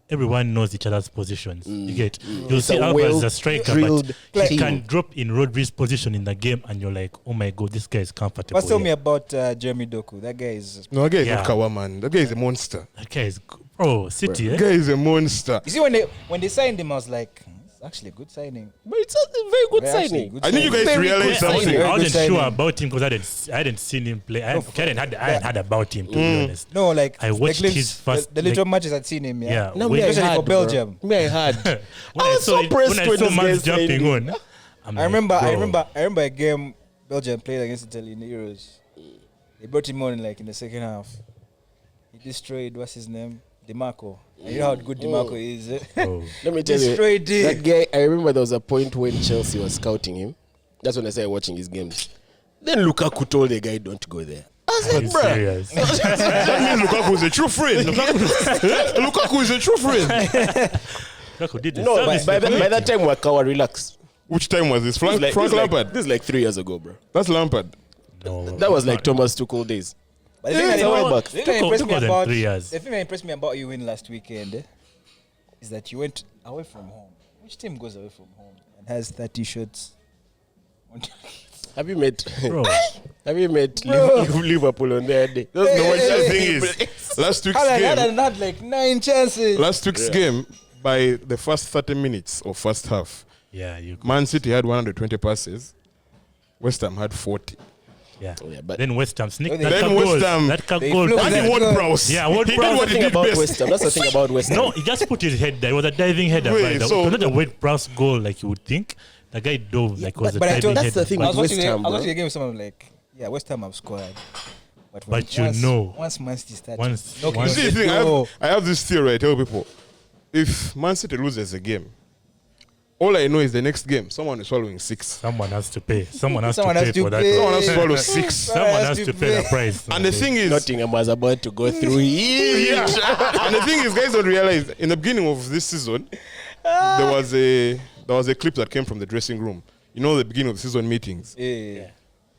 everyone knows each other's positions. You get you'll It's see a Alvarez as a striker, but well-drilled he team. can drop in Rodri's position in the game, and you're like, oh my god, this guy is comfortable. What's tell me here. about Jeremy Doku? That guy is. No, that guy is Yeah. not Kawa, man. That guy is a monster. That guy is bro City. That Eh? guy is a monster. You see, when they signed him, I was like, it's actually a good signing. But it's a very good Very actually signing. good I think you signing. guys Very realize good I something. signing. wasn't Very good sure signing. about him because I hadn't seen him play. I hadn't had about him to be honest. No, like I watched the glimpse- his first- the little matches I'd seen him. Yeah, No, when- me, I Especially had, for bro. Belgium. Me, I had. when I was so pressed when I when saw this Mans guy signed jumping him. on. I'm I like, remember, bro. I remember a game Belgium played against Italy in the Euros. They brought him on like in the second half. He destroyed what's his name, DiMarco. And you know how good DiMarco is. Eh? Bro. Let me tell you, Destroyed that it. guy, I remember there was a point when Chelsea was scouting him. That's when I started watching his games. Then Lukaku told the guy, don't go there. I was Are like, you bruh. serious? That means Lukaku is a true friend. Lukaku is a true friend. Lukaku did the No, service by for the that team. time, Wakawa relaxed. Which time was this? Frank This Lampard. is like 3 years ago, bro. That's Lampard. No, That was like Thomas Tuchel days. But the thing that Yeah, impressed- back. the thing that Took impressed me more than about 3 years. the thing that impressed me about you win last weekend is that you went away from home. Which team goes away from home and has 30 shots? Have you met? Bro. Have you met Bro. Liverpool on their day? That's the one Hey, thing is, last week's Haaland game, had like 9 chances. last week's game, by the first 30 minutes or first half, Yeah, you. Man City had 120 passes. West Ham had 40. Yeah. Oh, yeah, but Then West Ham sneaked Then that West goal. Ham- That They goal. flew And that he won goal. Prowse. Yeah, what He did Prowse? what that's he the thing did about best. West Ham. That's the thing about West Ham. No, he just put his head there. It was a diving header. Wait, By the so- way. It was not a Wade Prowse goal like you would think. The guy dove like it was a but I diving told- that's header. the thing I with was West watching Ham, I was bro. watching the game with someone like, yeah, West Ham have scored. But, But you know. once Man City started, Once- knocking You once- see, on the the thing, door, I have this theory I tell people. If Man City loses a game, All I know is the next game, someone is swallowing 6. Someone has to pay. Someone has Someone to has pay to for that. pay. Someone has to swallow 6. Someone has to pay the price. And the thing is, Nottingham was about to go through it. yeah. And the thing is, guys don't realize in the beginning of this season, there was a clip that came from the dressing room. You know, the beginning of the season meetings. Yeah.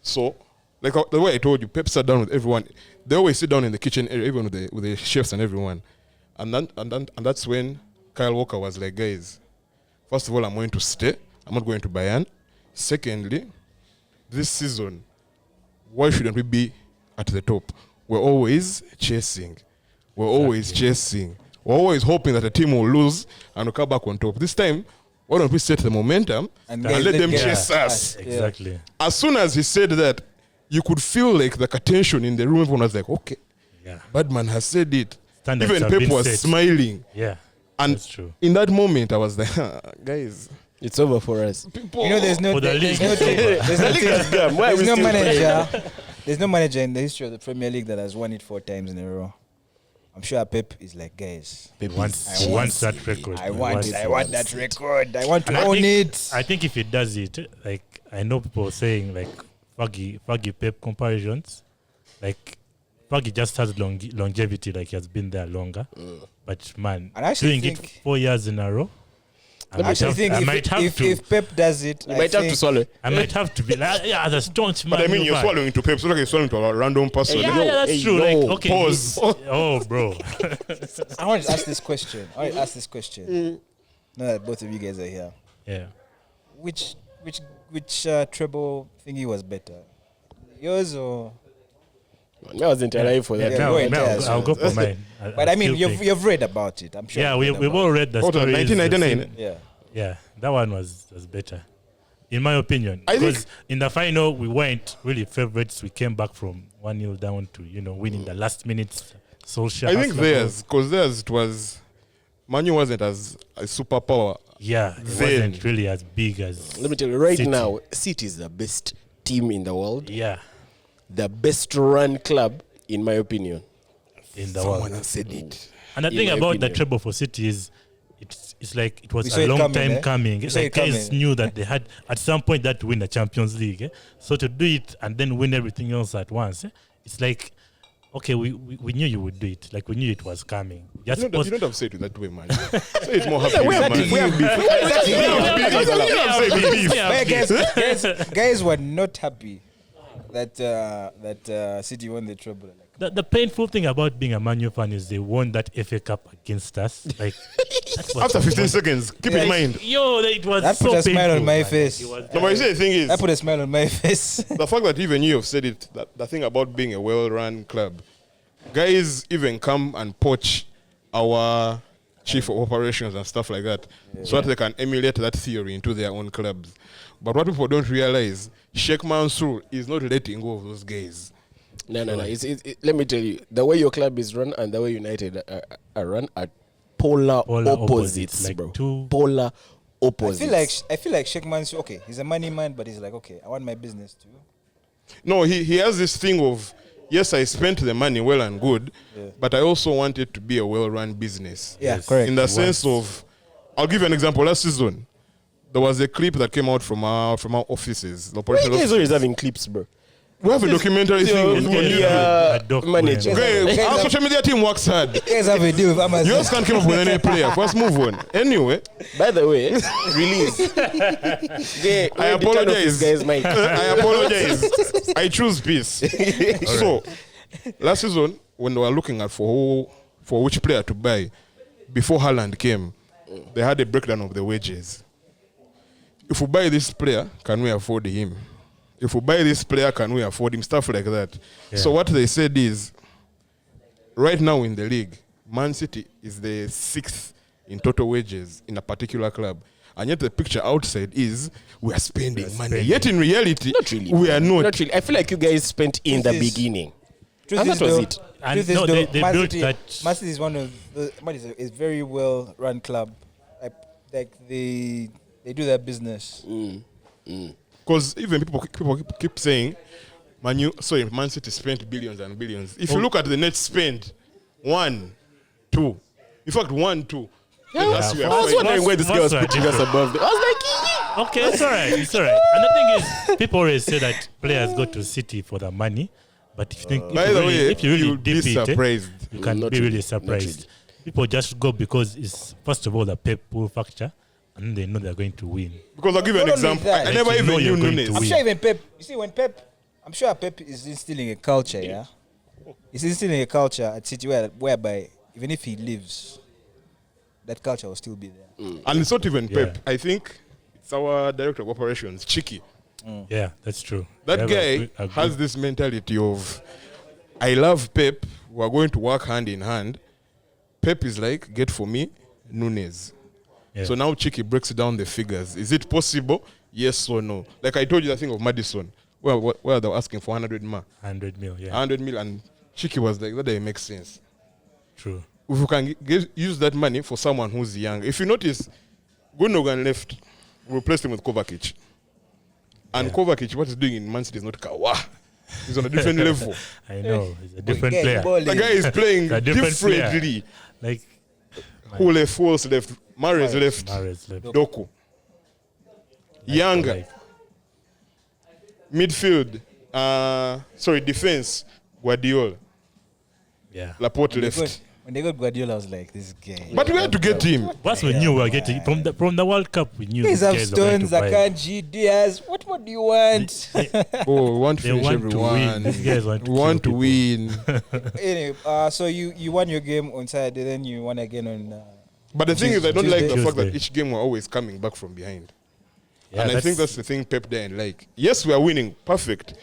So, like the way I told you, Pep sat down with everyone. They always sit down in the kitchen area, even with the chefs and everyone. And that's when Kyle Walker was like, guys, first of all, I'm going to stay. I'm not going to Bayern. Secondly, this season, why shouldn't we be at the top? We're always chasing. We're always chasing. We're always hoping that the team will lose and we'll come back on top. This time, why don't we set the momentum and let them chase us? Exactly. As soon as he said that, you could feel like the tension in the room. Everyone was like, okay, Yeah. Badman has said it. Standards Even have Pep been was set. smiling. Yeah. And That's true. in that moment, I was like, guys, It's over for us. You know, there's no For the there's league. no there's no Why are there's we no still manager. There's no manager in the history of the Premier League that has won it 4 times in a row. I'm sure Pep is like, guys, He wants that record. I want that record. I want And to I own think- it. I think if he does it, like I know people saying like Fuggy Pep comparisons, like Fuggy just has longevity, like he has been there longer. But man, And I actually doing it think- 4 years in a row, I actually think if Pep does it, You might have to swallow. I might have to be like, yeah, the staunch man. but I mean, you're man. swallowing to Pep, so like you're swallowing to a random person. Yeah, Like, yeah, that's Hey, true. yo, Like, okay, pause. oh, bro. I want to ask this question. Now that both of you guys are here, Yeah. which treble thingy was better, yours or? I wasn't alive for that. Yeah, Now, go ahead, now tell us. I'll go for mine. But I mean, still you've think- read about it. I'm sure. yeah, you've read we've about all read the What was stories. 1999? Yeah. Yeah, that one was better, in my opinion. I think- Because in the final, we weren't really favorites. We came back from 1-0 down to winning the last minutes. Solskjaer. I think Arsenal. theirs, it was, Manu wasn't as a superpower. Yeah, it Then- wasn't really as big as. Let me tell you, right City. now, City is the best team in the world, Yeah, the best run club, in my opinion. in the Someone world. has said it. And the in thing my about the opinion. treble for City is, it's like it was We saw a it long coming, time eh? coming. We saw Like it guys coming. knew that they had at some point that to win the Champions League. So to do it and then win everything else at once, it's like, okay, we knew you would do it. Like we knew it was coming. Just You don't have to say it that way, man. Say it more happy. we have man. beef, we have beef. Guys were not happy that City won the treble. Like, The painful thing about being a Man U fan is they won that FA Cup against us. Like that's what After 15 seconds, keep in mind. it was that so put a smile painful, on my man. face. It was- No, but you see, the thing is, That put a smile on my face. the fact that even you have said it, that the thing about being a well-run club, guys even come and poach our chief of operations and stuff like that, so that they can emulate that theory into their own clubs. But what people don't realize, Sheikh Mansour is not letting go of those guys. No. Let me tell you, the way your club is run and the way United are run are polar opposites, like bro. two- Polar opposites. I feel like Sheikh Mansour. Okay, he's a money man, but he's like, okay, I want my business too. No, he has this thing of, yes, I spent the money well and good, but I also want it to be a well-run business. Yeah, Yes. correct. In the sense of, I'll give you an example. Last season, there was a clip that came out from our offices. The Why operational you guys offices. always having clips, bro? We have a documentary thing on YouTube. A doc Manager. Okay, our social media team works hard. You guys have a deal with Amazon. You guys can't come up with any player. Let's move on. Anyway, By the way, release. Yeah, I where the turn of apologize. this guy's mic. I apologize. I choose peace. So, last season, when they were looking at for which player to buy, before Haaland came, they had a breakdown of the wages. If we buy this player, can we afford him? If we buy this player, can we afford him? Stuff like that. Yeah. So what they said is, right now in the league, Man City is the 6th in total wages in a particular club. And yet the picture outside is we are spending money. spending. Yet in reality, Not really. we are not. Not really. I feel like you guys spent in the Truth is- beginning. Truth And is that was though- it. And truth is no, though, they Man built City- that- Man City is one of the, is a very well run club. Like they do their business. Because even people keep saying, Man City spent billions and billions. If you look at the net spend, 1, 2. In fact, 1, 2. Yeah, That's Yeah, where I was wondering why this guy was Most are putting us different. above them. I was like, Okay, it's all right. It's all right. And the thing is, people always say that players go to City for the money, but if you think By the way, if you really you'll be dip it, surprised. you can Not be really, really not surprised. really. People just go because it's first of all the Pep pull factor, and they know they're going to win. Because I'll give you an Not only example. that. I never Like, you know even you're knew going Nunes. to I'm win. sure even Pep. You see, when I'm sure Pep is instilling a culture. Yeah, he's instilling a culture at City whereby even if he leaves, that culture will still be there. And it's not even Yeah. Pep. I think it's our director of operations, Chiki. Yeah, that's true. That They have guy a good- has this mentality of, I love Pep. We're going to work hand in hand. Pep is like, get for me, Nunes. yeah. So now Chiki breaks down the figures. Is it possible? Yes or no? Like I told you, the thing of Madison, where they were asking for 100 ma, 100 mil. Yeah, 100 mil, and Chiki was like, that makes sense. true. If you can use that money for someone who's young. If you notice, Gundogan left, replaced him with Kovacic. And Yeah. Kovacic, what he's doing in Man City is not kawa. He's on a different level. I know. He's a different Guy player. balling. The guy is playing A different player. differently. Like Who left? Who else left? Mahrez left. Mahrez left. Doku. Younger. Like, Midfield. Defense. Guardiola. yeah. Laporte When they got- left. When they got Guardiola, I was like, this guy. But we had to get him. Once we knew we were getting from the World Cup, we knew Guys these have guys were going Stones, to buy. Akanji, Diaz. What more do you want? Oh, we want to They finish want to everyone. win. These guys want to We want to kill win. Anyway, so you won your game on Saturday, then you won again on. But the thing is, I don't like the fact that Tuesday. each game we're always coming back from behind. Yeah, And I think that's the thing Pep didn't like. Yes, we are winning. Perfect.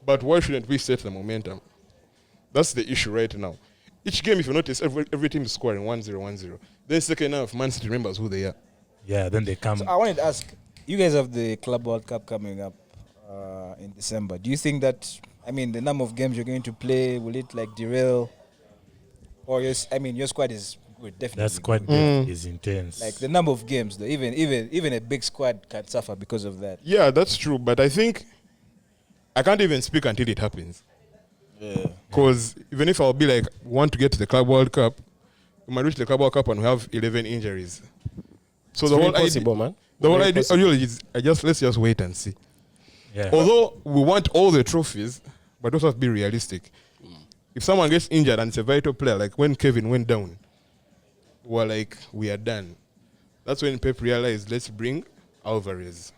But why shouldn't we set the momentum? That's the issue right now. Each game, if you notice, every team is scoring 1-0, 1-0. Then second half, Man City remembers who they are. yeah. Then they come. So I wanted to ask, you guys have the Club World Cup coming up in December. Do you think that, the number of games you're going to play, will it like derail? Or your squad is good, definitely. That squad good. depth is intense. Like the number of games, though, even a big squad can suffer because of that. Yeah, that's true. But I think I can't even speak until it happens. Yeah. Because even if I'll be like, want to get to the Club World Cup, we might reach the Club World Cup and we have 11 injuries. So it's the very whole idea, possible, man. the whole Very idea possible. is, let's just wait and see. yeah. Although we want all the trophies, but also have to be realistic. If someone gets injured and it's a vital player, like when Kevin went down, we're like, we are done. That's when Pep realized, let's bring Alvarez.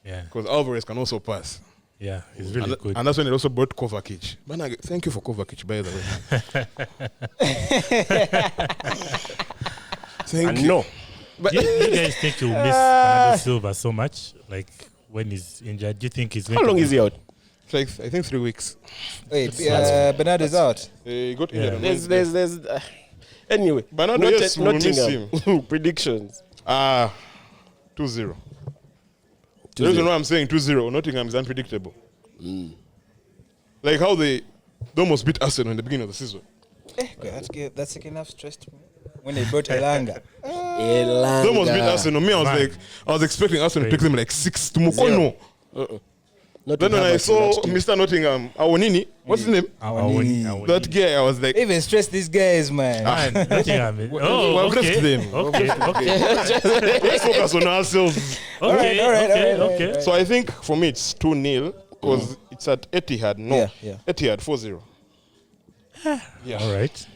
Yeah. Because Alvarez can also pass. Yeah. He's really good. And that's when it also brought Kovacic. Man, thank you for Kovacic, by the way. Thank And you. no. But you guys think you'll miss Bernardo Silva so much? Like when he's injured, do you think he's going How to long be- is he out? it's like, I think 3 weeks. Wait, Bernardo's out. He got Yeah. injured. on Wednesday. There's anyway. Bernardo, yes, we will miss Nottingham. Predictions. 2-0. The reason why I'm saying 2-0, Nottingham is unpredictable. Like how they almost beat Arsenal in the beginning of the season. That's enough stressed me. When they brought Elanga. They almost beat Arsenal. Me, I was expecting Arsenal to take them like 6 to Mukono. Then when I saw Mr. Nottingham, Awonini, what's his name? Awoni. That guy, I was like, Even stress these guys, man. Man, Nottingham is- we oh, have left okay. them. Okay. let's focus on ourselves. Okay. all right, Okay. all right, Okay. all right. So I think for me it's 2-0 because it's at Etihad. No, Yeah. Etihad 4-0. Yeah. All right.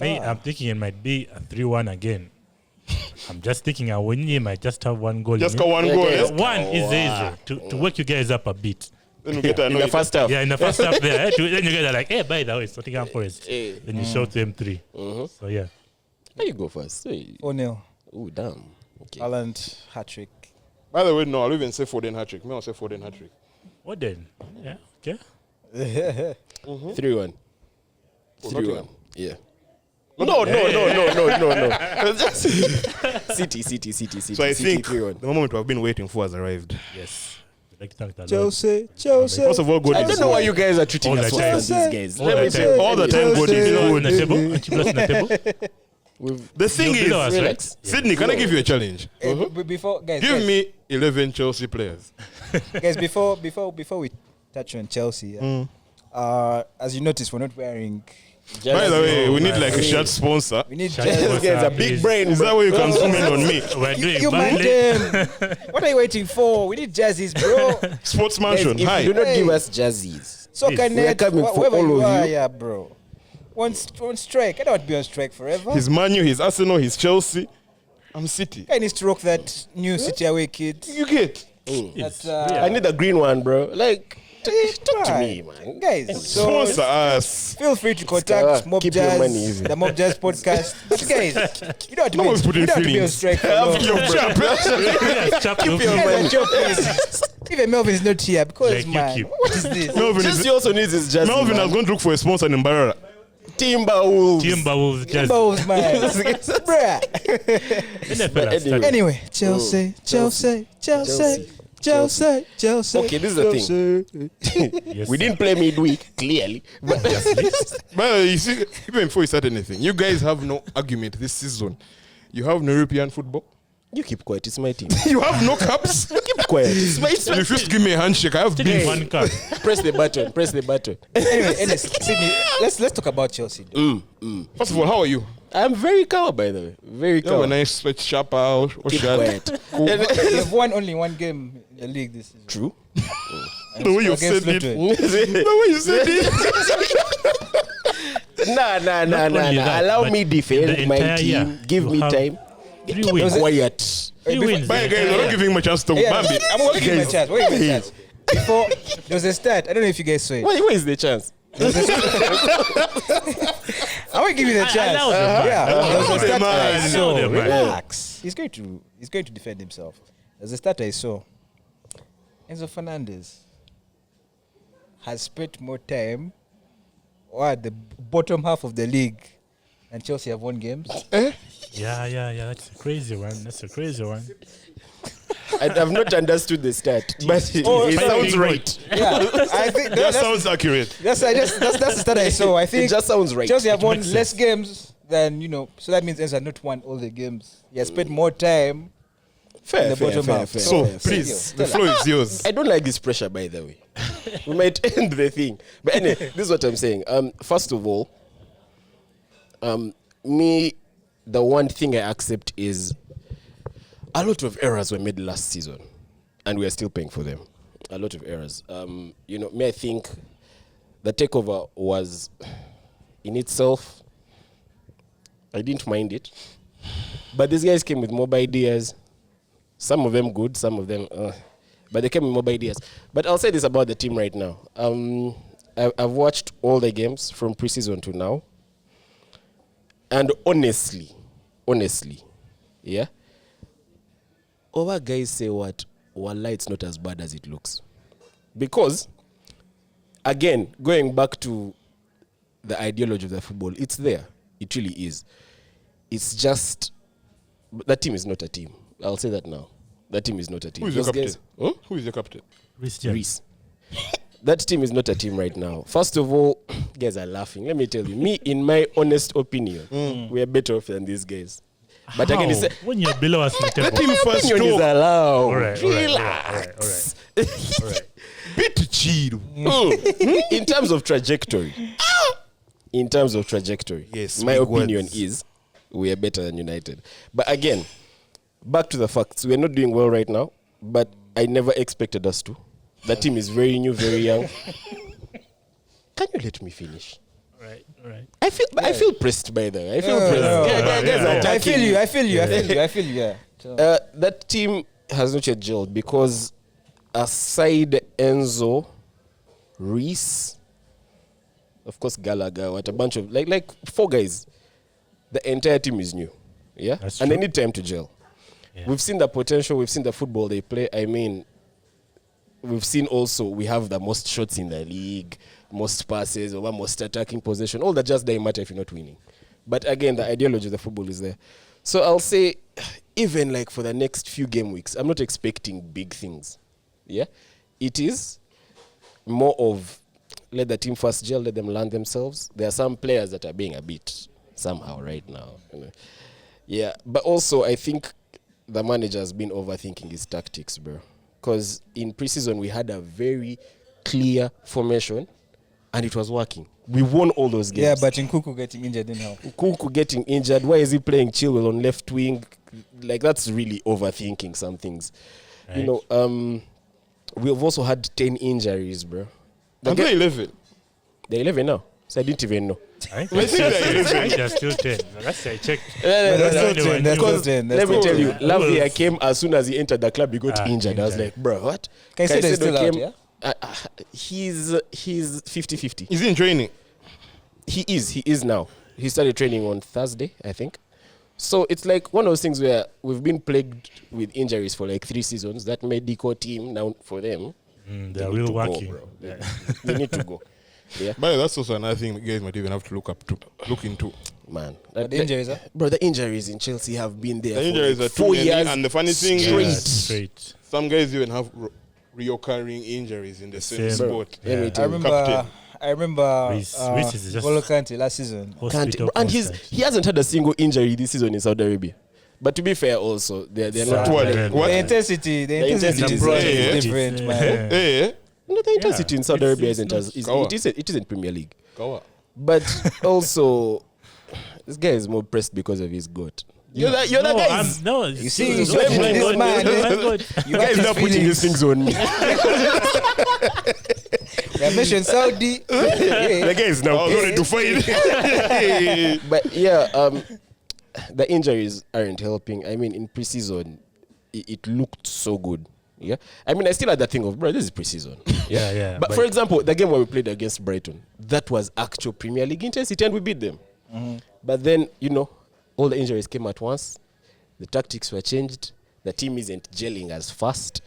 Me, I'm thinking it might be a 3-1 again. I'm just thinking Awoni might just have one goal. Just in got it. one goal. Okay. eh? One is easy to wake you guys up a bit. Then we get In the annoyed. first half. Yeah, in the first half there. Then you guys are like, hey, by the way, it's Nottingham Forest. Eh. Then you show them 3. So yeah. There you go first. Hey. 4-0. Oh, damn. Okay. Haaland hat-trick. By the way, no, I'll even say Foden hat-trick. Me, I'll say Foden hat-trick. What then? Yeah. Okay. 3-1. 3-1. Nottingham. Yeah. No. City. So I City think 3-1. the moment we've been waiting for has arrived. Yes. We'd like to thank the Lord. Chelsea. First of all, God I is don't know why you guys are treating All us the worse than time. these guys. All Let the me time. tell you. all the time. God is Below in good. the table. Aren't you plus in the table? The thing You're below is, us, right? relax. Sydney, can I give you a challenge? Before guys, Give guys, me 11 Chelsea players. guys, before we touch on Chelsea, as you notice, we're not wearing By the way, we need man. like a shirt sponsor. We need Shut jazz. up. This guy's a big Please. brain. Is that where you can zoom in on me? We're doing You mind Burnley. them. What are you waiting for? We need jazzies, bro. Sports Guys, Mansion. if Hi. you do not Hey. give us jazzies, Soccer We are net, coming for whoever all you of are, you. yeah, bro. One strike. I don't want to be on strike forever. His Man U, his Arsenal, his Chelsea. I'm City. Guy needs to rock that new City away kit. You get. That's I need the green one, bro. Like, talk to Right. me, man. Guys, so Sponsor us. feel free to contact keep your money MobJazz, easy. the MobJazz podcast. But guys, you don't have to, No one's putting you don't have to be on feelings. strike for long. Yo, chap. Keep your Guys, money. at your place. Even Melvin is not here because, Like you man, keep. what is this? Melvin, Just is, he also needs his jazzy. Melvin has gone to look for a sponsor in Barara. Timberwolves. Timberwolves just Both, man. Bruh. NFL has started. Anyway, Chelsea. Okay, this is the thing. Yes, We sir. didn't play midweek, clearly. But But you see, even before you start anything, you guys have no argument this season. You have no European football. you keep quiet. It's my team. You have no cups. Keep quiet. It's my You refuse to give me a handshake. I have Still beef. in one card. Press the button. Press the button. Anyway, Sydney, let's talk about Chelsea. First of all, how are you? I'm very calm, by the way. Very You have a calm. nice sweat sharp out. Keep quiet. They've won only one game in the league this season. True. And The way you it's said against it. Luton. The way you said it. Nah. Not only that, Allow but me in the defend my entire team. year, Give you me have time. 3 Keep wins. quiet. 3 wins. Bye, guys. We're not giving him a chance to talk. Yeah, Bambi. I'm going to give him a chance. Wait a chance. Before, there was a stat. I don't know if you guys saw it. Where is the chance? I want to give you the chance. allow the man. Yeah, there was a Allow the stat I man. saw. Allow the man. Relax. He's going to defend himself. There's a stat I saw. Enzo Fernandez has spent more time or at the bottom half of the league than Chelsea have won games. Yeah. That's a crazy one. I've not understood the stat, but it Oh, sounds sorry. right. Yeah, I think That sounds accurate. that's the stat I saw. I It think just sounds right. Chelsea have won makes less sense. games than, so that means Enzo had not won all the games. He has spent more time Fair, in the fair, bottom fair, half. fair, So, fair, fair. please, the Tell floor is yours. I don't like this pressure, by the way. We might end the thing. But anyway, this is what I'm saying. First of all, the one thing I accept is a lot of errors were made last season, and we are still paying for them. A lot of errors. I think the takeover was, in itself, I didn't mind it. But these guys came with mob ideas. Some of them good, some of them, but they came with mob ideas. But I'll say this about the team right now. I've watched all the games from preseason to now. And honestly, yeah, our guys say what? Wallah, it's not as bad as it looks. Because, again, going back to the ideology of the football, it's there. It really is. It's just, that team is not a team. I'll say that now. That team is not a team. Who is your Those captain? guys- Who is your captain? Reece James. Reece. That team is not a team right now. First of all, guys are laughing. Let me tell you, in my honest opinion, we are better off than these guys. But again, How? it's When you're below us in the table. Let him first opinion is talk. allowed. All right. Relax. Bit chill. In terms of trajectory, Yes, my big opinion words. is we are better than United. But again, back to the facts. We are not doing well right now, but I never expected us to. The team is very new, very young. Can you let me finish? Right. I feel pressed by that. I feel pressed. Guys are I attacking feel me. you. I feel you. Yeah. So, That team has not yet gelled because aside Enzo, Reece, of course Gallagher, what a bunch of like 4 guys, the entire team is new. Yeah, That's and they true. need time to gel. Yeah. We've seen the potential. We've seen the football they play. I mean, we've seen also we have the most shots in the league, most passes, or most attacking possession. All that just doesn't matter if you're not winning. But again, the ideology of the football is there. So I'll say, even like for the next few game weeks, I'm not expecting big things. Yeah, it is more of let the team first gel, let them learn themselves. There are some players that are being a bit somehow right now. Yeah, but also I think the manager has been overthinking his tactics, bro. Because in preseason we had a very clear formation and it was working. We won all those games. Yeah, but Nkuku getting injured didn't help. Kunku getting injured. Why is he playing Chilwell on left wing? Like, that's really overthinking some things. Right. You know, we've also had 10 injuries, bro. I'm not 11. They're 11 now. So I didn't even know. I think they're still 10. Last I checked. That's still 10. That's Because still 10. let me tell you, Who Lavia else? came as soon as he entered the club, he got injured. I was injured. like, bro, what? Caicedo is still out, came- yeah? He's 50-50. Is he in training? He is now. He started training on Thursday, I think. So it's like one of those things where we've been plagued with injuries for like 3 seasons. That medical team, now for them, They're need real to go, working. bro. They need to go. Yeah, But that's also another thing you guys might even have to look into. man. The injuries, huh? Bro, the injuries in Chelsea have been there The for injuries like are too 4 many, years. and the funny thing straight. is, Straight. some guys even have reoccurring injuries in the same Same. sport. Let me Yeah. tell you. I remember Reece is just- N'Golo Kante last season. Hospital And constant. he hasn't had a single injury this season in Saudi Arabia. But to be fair, also they're not. What? The intensity intensity is is- different, Yeah. man. Hey, No, the intensity in Saudi It's- Arabia it's isn't not- as Kawa. it isn't Premier League. Kawa. But also, this guy is more pressed because of his goat. You're the guy. No, You see, no, he's no, watching no, this no, man, no, eh? no, no. You Guy got is his not putting these feelings. things on me. They mentioned Saudi. The guy is I now. was ready to fight. But yeah, the injuries aren't helping. I mean, in preseason, it looked so good. Yeah, I mean, I still had that thing of, bro, this is preseason. Yeah. But for example, the game where we played against Brighton, that was actual Premier League intensity, and we beat them. But then, all the injuries came at once. The tactics were changed. The team isn't gelling as fast.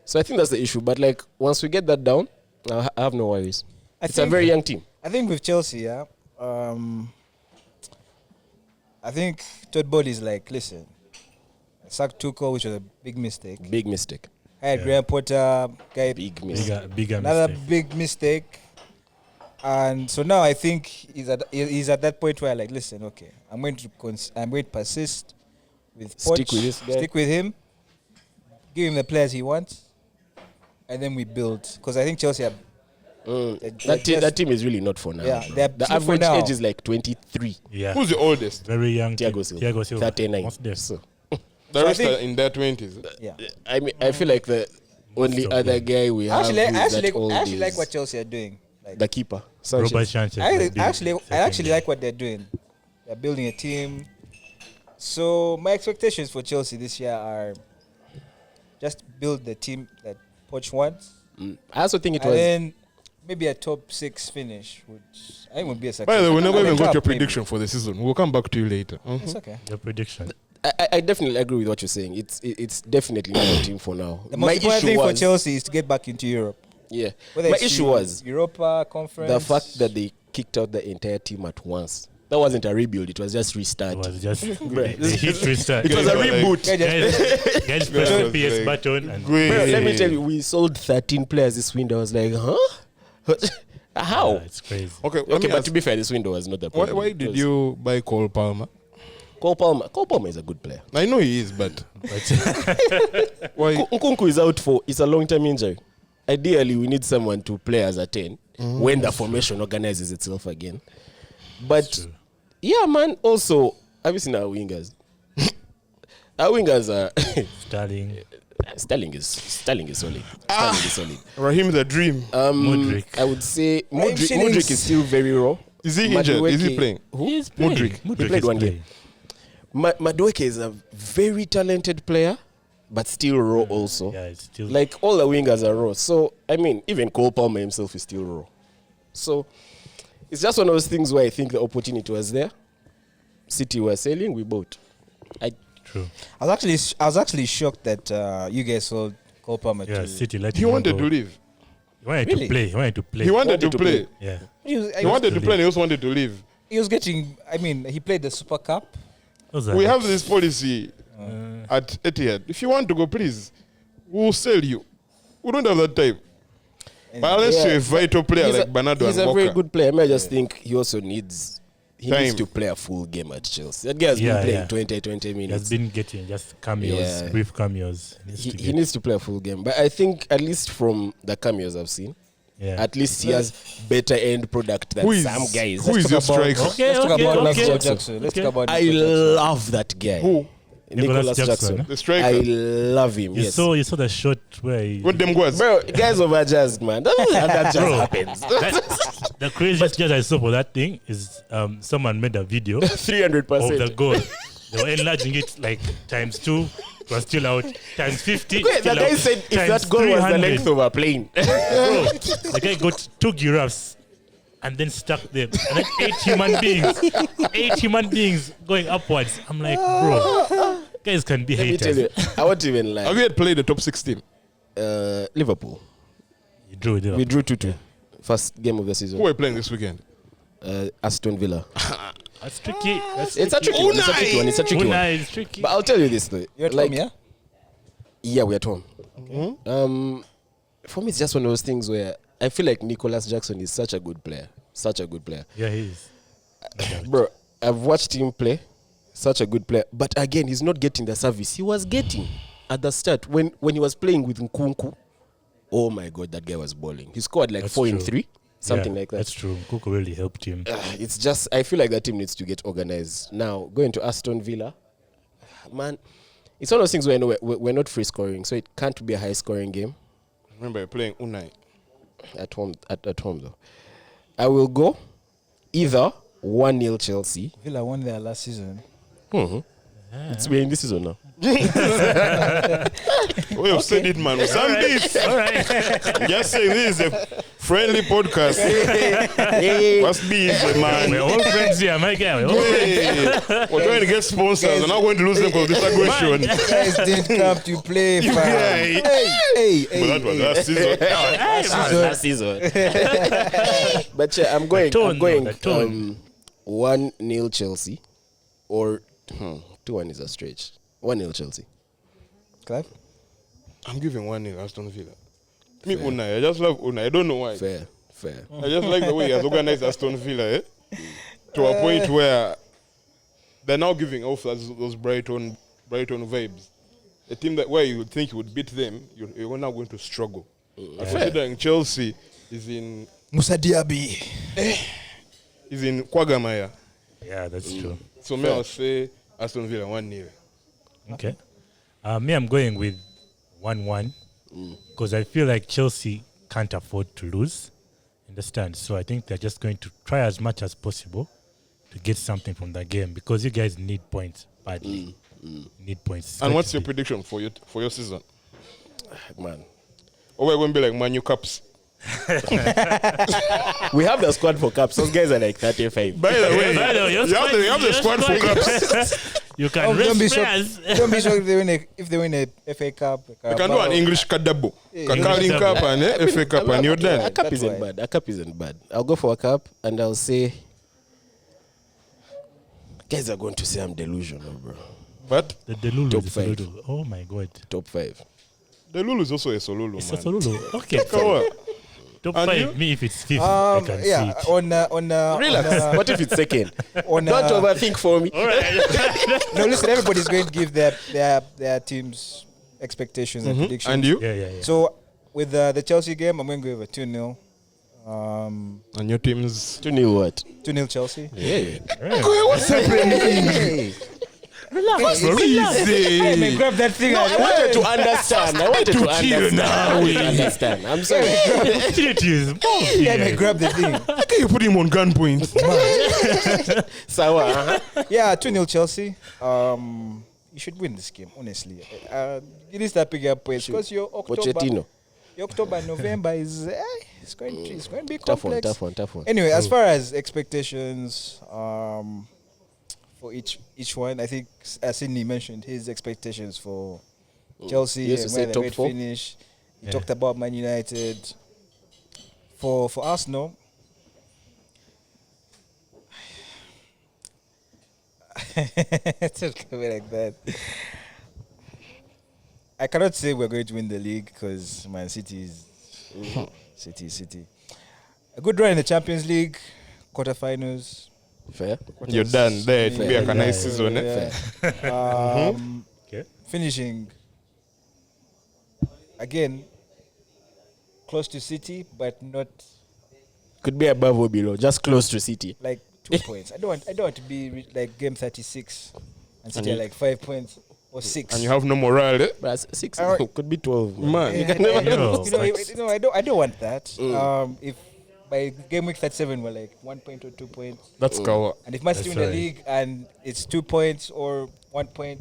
So I think that's the issue. But like, once we get that down, I have no worries. It's a think- very young team. I think with Chelsea, yeah, I think Todd Bowley is like, listen, I sacked Tuchel, which was a big mistake. Big mistake. I had Graham Potter, guy, Big mistake. Bigger another mistake. big mistake. And so now I think he's at that point where like, listen, okay, I'm going to persist with Poch, Stick with this guy. stick with him, give him the players he wants, and then we build. Because I think Chelsea are That team is really not for now. Yeah, bro. they're The still for average now. age is like 23. Yeah. Who's the oldest? Very young. Thiago team. Silva. Thiago Silva. 39. Most deaf. So, The So I rest think- are in their 20s. yeah. I mean, I feel like the only of other them. guy we I have actually like what Chelsea are doing. Like, the keeper. Robert Sanchez. Sanchez. I like actually second. like what they're doing. They're building a team. So my expectations for Chelsea this year are just build the team that Poch wants, I also think it and was. then maybe a top 6 finish, which I think would be a success. By the way, we never And even a got cup, your maybe. prediction for the season. We'll come back to you later. It's okay. Your prediction. I definitely agree with what you're saying. It's definitely not a team for now. The most important thing for Chelsea is to get back into Europe. Yeah. Whether My it's issue was Europa Conference. the fact that they kicked out the entire team at once. That wasn't a rebuild. It was just It restart. was just Bruh. the hit restart. It was a Guys were like- reboot. Guys press Yeah, the it was PS like- button and Great. Bro, let me tell you, we sold 13 players this window. I was like, huh? How? Yeah, it's crazy. Okay, let Okay, me but ask, to be fair, this window was not the why, problem. why did you buy Cole Palmer? Cole Palmer is a good player. I know he is, but But why? Nkunku is out for, it's a long-term injury. Ideally, we need someone to play as a 10 when the formation organizes itself again. But, yeah, man, also, have you seen our wingers? Our wingers are... Sterling, Sterling is solid. Sterling is solid. Raheem the dream. Modric. I would say Raheem Modric Shillings. is still very raw. Is he injured? Is he Madueke- playing? He's playing. Modric. He played is one playing. game. Madueke is a very talented player, but still raw also. Yeah, it's still Like all the wingers are raw. So I mean, even Cole Palmer himself is still raw. So it's just one of those things where I think the opportunity was there. City were selling, we bought. true. I was actually shocked that you guys sold Cole Palmer Yeah, to City let He him wanted go. to leave. He wanted Really? to play. He wanted to play. He wanted to to play. Yeah. He was, He wanted to play and he also wanted to leave. he was getting. I mean, he played the Super Cup. Those are We like- have this policy at Etihad. If you want to go, please, we'll sell you. We don't have that time. But unless Yeah, you're a vital player He's like a, Bernardo he's and a very Walker. good player. I mean, I just think he also needs Time. to play a full game at Chelsea. That guy has Yeah, been playing yeah. 20 He has minutes. been getting just cameos, Yeah. brief cameos. Needs to He get- needs to play a full game. But I think, at least from the cameos I've seen, Yeah. At least he has better end product than some guys. Who is your striker? Okay, Let's talk about okay. Nicolas Jackson. Let's talk about I Nicolas Jackson. love that guy. Who? Nicolas Jackson. The striker. I love him. You Yes. saw the shot where he, What them was? Bro, guys overjudged, man. That just Bro. happens. the craziest judge I saw for that thing is someone made a video 300%. of the goal. They were enlarging it like times 2, it was still out, times 50. Wait, the still guy out, said if times that goal was the 300. length of a plane. Bro, the guy got 2 giraffes and then stuck them. And then 8 human beings. 8 human beings going upwards. I'm like, bro, guys can be Let me tell haters. you, I won't even lie. Have you had played the top 16? Liverpool. You drew it up. We drew 2-2. First game of the season. Who are you playing this weekend? Aston Villa. That's tricky. It's a tricky one. It's a tricky one. It's a tricky one. Unai is tricky. But I'll tell you this though. You're at like, home, yeah? Yeah, we're at home. For me, it's just one of those things where I feel like Nicolas Jackson is such a good player. Such a good player. Yeah, he is. Bro, I've watched him play. Such a good player. But again, he's not getting the service he was getting at the start. When he was playing with Nkunku, oh my God, that guy was balling. He scored like That's 4 in true. 3. Something Yeah, like that. That's true. Kuko really helped him. It's just, I feel like that team needs to get organized. Now, going to Aston Villa, man, it's one of those things where I know we're not free scoring, so it can't be a high scoring game Remember, you're playing Unai. at home. At home though, I will go either 1-0 Chelsea. Villa won their last season. It's we're in this season now. Oh, you've said it, man. All right. Just saying this is a friendly podcast. Must be easy, man. We're all friends here, my guy. We're all friends. Hey, we're trying to get sponsors. We're not going to lose them because of this aggression. Guys didn't come to play, fam. Yeah. Hey, But that was last season. Last season. But yeah, I'm going. tone, I'm going. though, the tone. 1-0 Chelsea, or 2-1 is a stretch. 1-0 Chelsea. Clive? I'm giving 1-0 Aston Villa. Me, Unai. I just love Unai. I don't know why. Fair. I just like the way he has organized Aston Villa, to a point where they're now giving off those Brighton vibes. A team that where you would think you would beat them, you're now going to struggle. Considering Chelsea is in Musa Diaby. Kwagamaya. Yeah, that's true. So may I say Aston Villa 1-0. Okay. Me, I'm going with 1-1 because I feel like Chelsea can't afford to lose. Understand? So I think they're just going to try as much as possible to get something from that game because you guys need points badly. Need points. And what's your prediction for your season? Man. Or we're going to be like Man U Cups. We have the squad for caps. Those guys are like 35. By the way, your you have the squad for Cups. You can Don't be rest shocked. players. Don't be shocked if they win a FA Cup. You can do an English Kadabo. Carling English Cup and FA Cup and you're A done. cup isn't bad. A cup isn't bad. I'll go for a cup and I'll say, guys are going to say I'm delusional, bro. But The Lulu Top is five. Lulu. Oh my God. Top 5. the Lulu is also a Solulu, It's man. a Lulu. Okay. Come on. Top And 5. you? Me, if it's 5th, I can see Yeah, it. Relax. What if it's second? on Don't overthink for me. no, listen, everybody's going to give their team's expectations and predictions. And you? Yeah. So with the Chelsea game, I'm going to give a 2-0. And your team's 2-0 what? 2-0 Chelsea. Yeah. what's happening? Relax. Hey, man, grab that thing. I wanted to understand. I'm sorry. Yeah, man, grab the thing. How can you put him on gunpoint? Sawa. Yeah, 2-0 Chelsea. You should win this game, honestly. You need to start picking up points because your Pochettino. October, November is it's going to be Tough one, complex. tough one. Anyway, as far as expectations for each one, I think Sydney mentioned his expectations for Chelsea He used to and say where they top would 4. finish. He talked about Man United. For Arsenal, it's just coming like that. I cannot say we're going to win the league because Man City is City. A good run in the Champions League, quarterfinals. Fair. You're done there. It will be a Yeah. nice season. Finishing again close to City, but not Could be above or below, just close to City. like 2 points. I don't want to be like game 36 and City And are like 5 points or 6. And you have no morale. But that's 6 could be 12. Man. You can never Yo. I don't want that. If by game week 37 we're like 1 point or 2 points, That's Kawa. and if Man City win the right. league and it's 2 points or 1 point,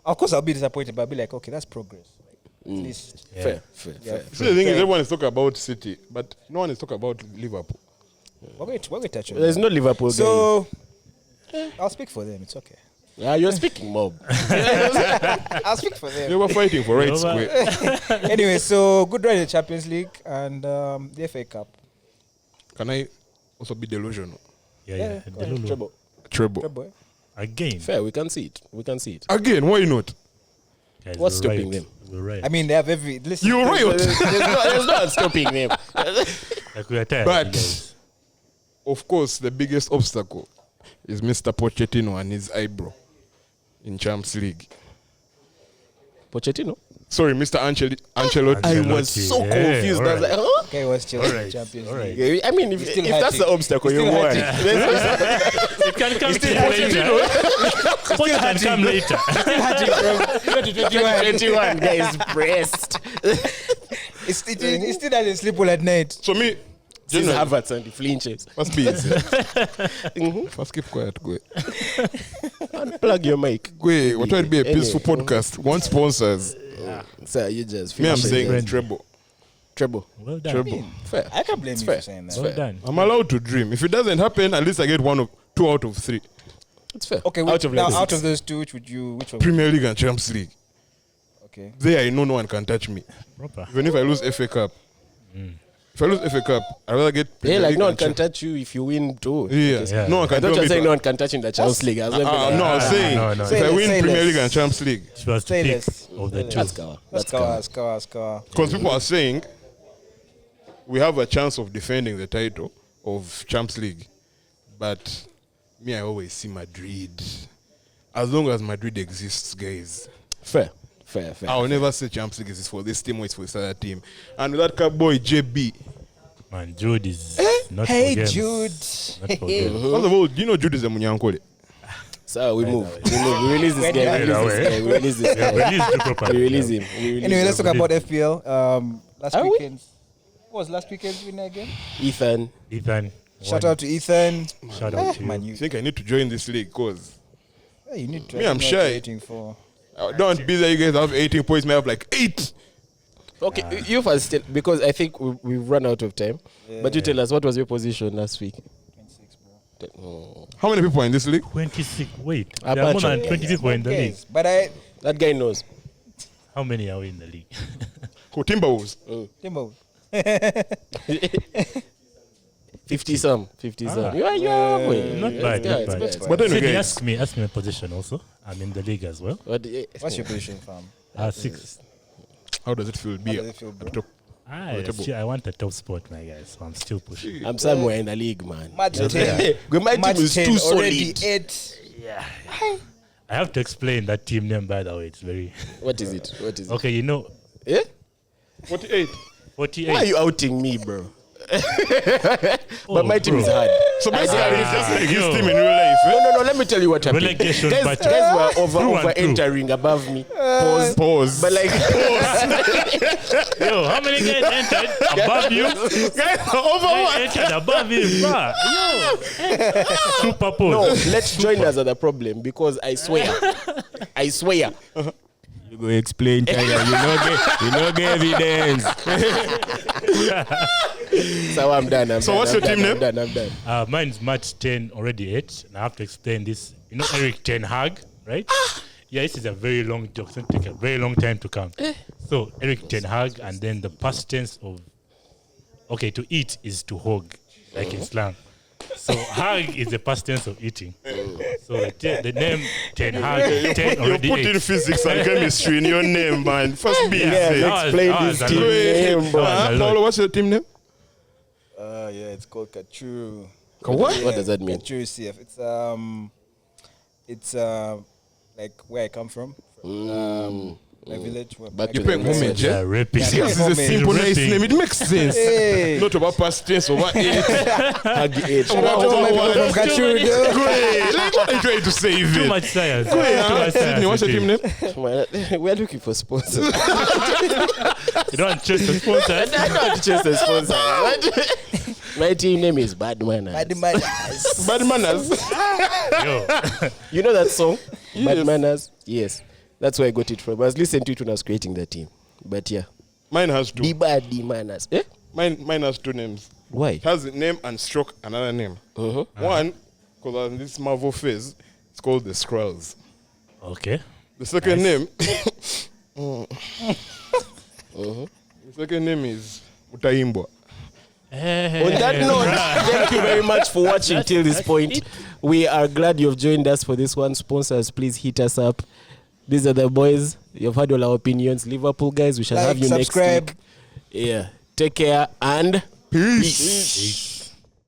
of course I'll be disappointed, but I'll be like, okay, that's progress. At least, Yeah. Fair. yeah. See, the thing is, everyone is talking about City, but no one is talking about Liverpool. What we touch on? There's no Liverpool game. So I'll speak for them. It's okay. Yeah, you're speaking mob. I'll speak for They them. were fighting for rights. Over. Anyway, so good run in the Champions League and the FA Cup. Can I also be delusional? Yeah. go ahead. Treble. Treble. Good boy. Again. Fair, we can see it. We can see it. Again, why not? Guys, What's we're stopping right. them? We're right. I mean, they have every. Listen, You're right. There's no stopping them. like we are tired. But- you guys. Of course, the biggest obstacle is Mr. Pochettino and his eyebrow in Champions League. Pochettino? Sorry, Mr. Ancelotti. I Ancelotti, was so yeah, confused. I was like, huh? Okay, was Chelsea Alright, Champions alright. League. Yeah, I mean, if still that's the hat-trick. obstacle, He's you still won. hat-trick. It can come to you later. Poch can come later. 21 guys pressed. It still doesn't sleep well at night. So me, Since generally, Havertz and the flinches. must be easy. First, keep quiet. Go. Unplug your mic. Go. What would be a peaceful Anyway. podcast? One sponsors. Sir, you just Me, I'm finish it. saying Friendly. treble. Treble. Well done. Treble. Fair. I can't blame It's you fair. for saying that. Well done. I'm allowed to dream. If it doesn't happen, at least I get 2 out of 3. It's fair. Okay, out of now level out six. of those two, which one? Premier League and Champions League. Okay. There, I know no one can touch me. Proper. Even if I lose FA Cup. If I lose FA Cup, I'd rather get Yeah, Premier like League no one and can touch you if you win too. Yeah. Yeah. No one I can thought you tell were me saying to- no one can touch in the Champions League. I was like, No, I was saying no. if Say I less, win say Premier less. League and Champions League, She was to Say pick less. of the two. that's Kawa. Let's go. because people are saying we have a chance of defending the title of Champions League, but me, I always see Madrid. As long as Madrid exists, guys, Fair. I'll never say Champions League is for this team or it's for this other team. And with that cup boy JB, Man, Jude is not Hey, for games. Jude. Not for games. first of all, do you know Jude is a Munyankole? So we move. We release this guy. Right We release this Yeah, guy. release the proper. We release him. We release Anyway, let's him. talk about FPL. Last Are we? weekend. What was last weekend's winner again? Ethan. Ethan. Shout out to Ethan. Shout out to you. Man, I you, think I need to join this league because you need to. Me, I'm know what shy. you're waiting for. I don't be there. You guys have 18 points, may have like 8. Okay, you first still because I think we've run out of time. But you tell us what was your position last week? 26, bro. Oh, How many people are in this league? 26. Wait. Apache. There are more than 20 people in the league. Yes, but I. that guy knows. How many are we in the league? Who Timberwolves? Timbo. 50 some. You are halfway. Not It's bad, good, not it's bad. good. But anyway, Sydney, guys, ask me my position also. I'm in the league as well. What's your position, fam? 6. how does it feel? Be does it feel, at bro? the top. I want a top spot, my guys. So I'm still pushing. I'm somewhere in the league, man. Match 10. My team Match is 10 too already solid. 8. Yeah. I have to explain that team name, by the way. It's very What is it? What is it? okay. You know, Eh? 48. 48. Why are you outing me, bro? Oh, But my team bro. is hard. So basically, it's just like yo. this team in real life. Eh? No. Let me tell you what happened. Relegation Guys battle. were Through and over through. entering above me. Pause. Pause. But like, Yo, how many guys entered above you? Guys entered above you, bruh. Yo. Super pose. no, let's join us at the problem because I swear. You go explain, Tiger. You know get evidence. So I'm done. So what's your team name? I'm done. Mine's match 10, already 8. And I have to explain this. You know Eric Ten Hag, right? Yeah, this is a very long joke. It's going to take a very long time to come. So Eric Ten Hag, and then the past tense of, okay, to eat is to hog, like Islam. So Hag is the past tense of eating. So the name Ten Hag, 10 You already put 8. in physics and chemistry in your name, man. First be Yeah, easy. that was- Explain that was this a team lot. name, bro. That was a lot. Paulo, what's your team name? Yeah, it's called Kachu. What? What does that mean? Kachu CF. It's like where I come from. My village. Back You to the pay next homage, one. eh? Yeah, rapping. Yeah, This is a Homage. simple, nice Rapping. name. It makes sense. Hey. Not about past tense, over it. Hug the age. Shout out to all my people from Kachudo. Like, what are you trying to say, Too even? much science. Go ahead, Too much Sydney, what's your team science. name? We're looking for sponsors. You don't trust the sponsors. I don't just a sponsor. What? My team name is Bad Manners. Bad manners. Bad manners. Yo. You know that song? Bad Manners? Yes. That's where I got it from. I was listening to it when I was creating the team. But yeah. Mine has two. The Bad Manners. Eh? Mine has two names. Why? It has a name and stroke another name. Uh-huh. One, because on this Marvel phase, it's called the Skrulls. Okay. The second Nice. name, the second name is Utaimbwa. On that note, thank you very much for watching till this point. We are glad you've joined us for this one. Sponsors, please hit us up. These are the boys. You've heard all our opinions. Liverpool guys, we shall Like, have you subscribe. next week. Yeah. Take care and peace.